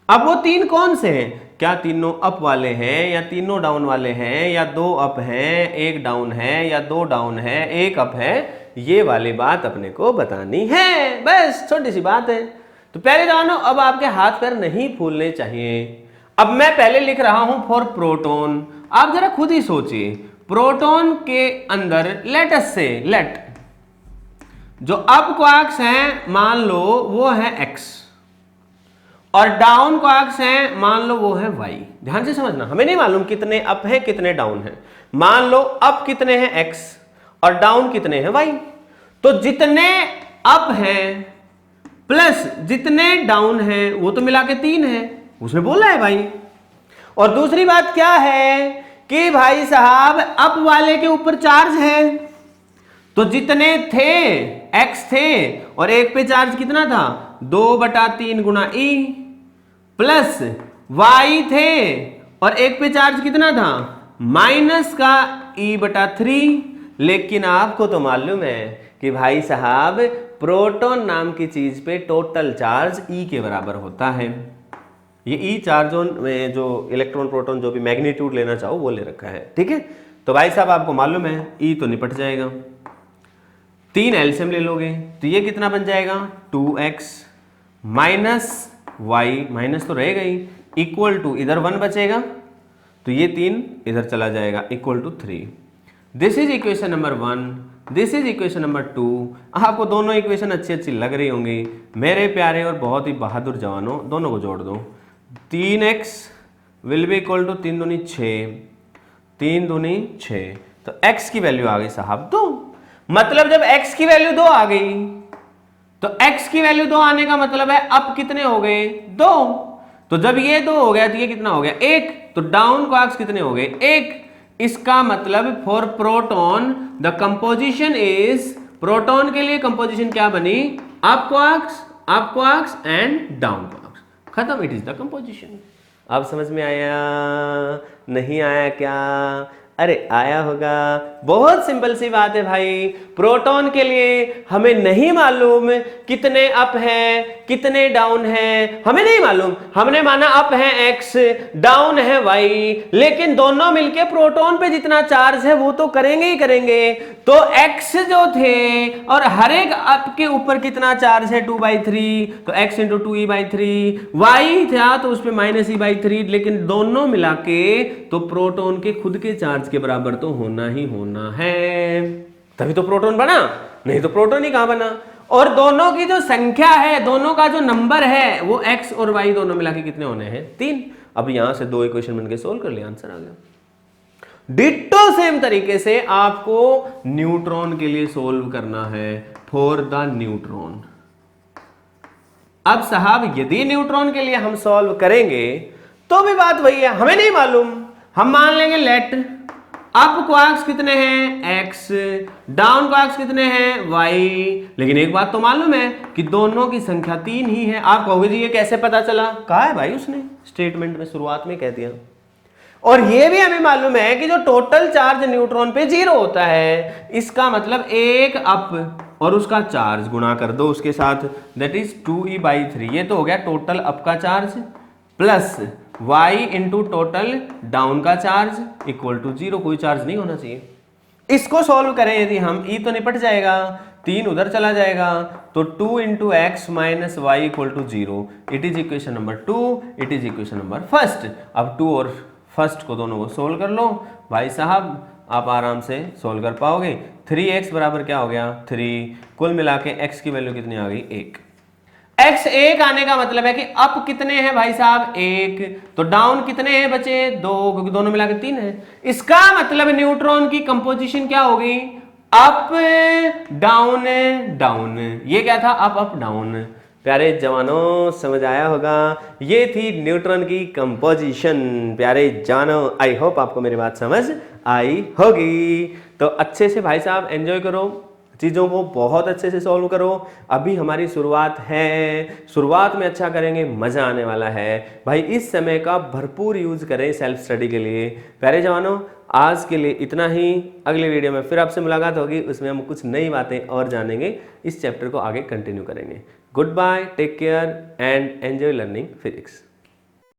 अब वो 3 कौन से हैं? क्या तीनों अप वाले हैं या तीनों डाउन वाले हैं, या 2 अप हैं 1 डाउन है, या 2 डाउन है 1 अप है? ये वाली बात अपने को बतानी है, बस छोटी सी बात है। तो पहले जानो, अब आपके हाथ पैर नहीं फूलने चाहिए। अब मैं पहले लिख रहा हूं फॉर प्रोटॉन। आप जरा खुद ही सोचिए, प्रोटॉन के अंदर लेट जो अप क्वार्क्स हैं मान लो वो है x, और डाउन क्वार्क्स हैं मान लो वो है y। ध्यान से समझना, हमें नहीं मालूम कितने अप हैं कितने डाउन हैं। मान लो अप कितने हैं x और डाउन कितने हैं y। तो जितने अप हैं प्लस जितने डाउन हैं वो तो मिला के 3 है, उसने बोला है भाई। और दूसरी बात क्या है कि भाई साहब अप वाले के ऊपर चार्ज है, तो जितने थे x थे और एक पे चार्ज कितना था 2/3 गुणा e, प्लस y थे और एक पे चार्ज कितना था माइनस का e/3। लेकिन आपको तो मालूम है कि भाई साहब प्रोटॉन नाम की चीज पे टोटल चार्ज e के बराबर होता है। ये e चार्ज में जो इलेक्ट्रॉन प्रोटॉन जो भी मैग्नीट्यूड लेना चाहो वो ले रखा है, ठीक है। तो भाई साहब आपको मालूम है e तो निपट जाएगा, 3 एलसीएम ले लोगे तो ये कितना बन जाएगा 2x माइनस y, माइनस तो रहेगा ही, इक्वल टू इधर 1 बचेगा तो ये 3 इधर चला जाएगा equal to 3। This is equation number 1, this is equation number 2। आपको दोनों इक्वेशन अच्छी अच्छी लग रही होंगी मेरे प्यारे और बहुत ही बहादुर जवानों। दोनों को जोड़ दो, 3x will be equal to 3 दूनी 6, 3 दूनी 6, तो x की वैल्यू आ गई साहब 2। मतलब जब x की वैल्यू 2 आ गई तो x की वैल्यू 2 आने का मतलब है अब कितने हो गए 2। तो जब ये 2 हो गया तो ये कितना हो गया 1, तो डाउन क्वार्क्स कितने हो गए 1। इसका मतलब for proton the composition is, proton के लिए कंपोजिशन क्या बनी up quarks and down quarks, खत्म, इट इज द कंपोजिशन। अब समझ में आया नहीं आया क्या? अरे आया होगा। बहुत सिंपल सी बात है भाई, प्रोटॉन के लिए हमें नहीं मालूम कितने अप हैं कितने डाउन हैं, हमें नहीं मालूम। हमने माना अप है x डाउन है y, लेकिन दोनों मिलके प्रोटॉन पे जितना चार्ज है वो तो करेंगे ही करेंगे। तो x जो थे और हर एक अप के ऊपर कितना चार्ज है 2/3, तो x इंटू 2e/3, y था तो उस पर -e/3, लेकिन दोनों मिला के तो प्रोटॉन के खुद के चार्ज के बराबर तो होना ही होना है, तभी तो प्रोटॉन बना, नहीं तो प्रोटॉन ही कहां बना। और दोनों की जो संख्या है, दोनों का जो नंबर है वो x और y दोनों मिला के कितने होने हैं 3। अब यहां से 2 इक्वेशन बनके सोल्व कर लिया, आंसर आ गया। डिट्टो सेम तरीके से आपको न्यूट्रॉन के लिए सोल्व करना है फॉर द न्यूट्रॉन। अब साहब यदि न्यूट्रॉन के लिए हम सॉल्व करेंगे तो भी बात वही है, हमें नहीं मालूम, हम मान लेंगे लेट अप क्वार्क्स कितने हैं x, डाउन क्वार्क्स कितने हैं y। लेकिन एक बात तो मालूम है कि दोनों की संख्या 3 ही है। आप कहोगे जी ये कैसे पता चला? कहा है भाई उसने स्टेटमेंट में, शुरुआत में कह दिया। और ये भी हमें मालूम है कि जो टोटल चार्ज न्यूट्रॉन पे 0 होता है, इसका मतलब एक अप और उसका चार्ज गुणा कर दो उसके साथ, दैट इज 2e/3। ये तो हो गया टोटल अप का charge plus y into total down का चार्ज इक्वल टू 0। कोई चार्ज नहीं होना चाहिए। इसको सॉल्व करें यदि हम, e तो निपट जाएगा, 3 उधर चला जाएगा, तो 2 into x minus y equal to 0। It is equation number 2, it is equation number first. अब 2 और फर्स्ट को दोनों को सोल्व कर लो भाई साहब, आप आराम से सोल्व कर पाओगे। 3x बराबर क्या हो गया 3, कुल मिला के x की वैल्यू कितनी आ गई 1। x 1 आने का मतलब है कि अप कितने हैं भाई साहब 1, तो डाउन कितने हैं बचे 2, क्योंकि दोनों मिला के 3 है। इसका मतलब न्यूट्रॉन की कंपोजिशन क्या होगी अप डाउन डाउन। ये क्या था अप अप डाउन। प्यारे जवानों समझ आया होगा, ये थी न्यूट्रॉन की कंपोजिशन। प्यारे जवानों आई होप आपको मेरी बात समझ आई होगी। तो अच्छे से भाई साहब एंजॉय करो, चीज़ों को बहुत अच्छे से सॉल्व करो। अभी हमारी शुरुआत है, शुरुआत में अच्छा करेंगे, मज़ा आने वाला है भाई। इस समय का भरपूर यूज़ करें सेल्फ स्टडी के लिए। प्यारे जवानों आज के लिए इतना ही, अगले वीडियो में फिर आपसे मुलाकात होगी, उसमें हम कुछ नई बातें और जानेंगे, इस चैप्टर को आगे कंटिन्यू करेंगे। Good bye, take care and enjoy learning physics.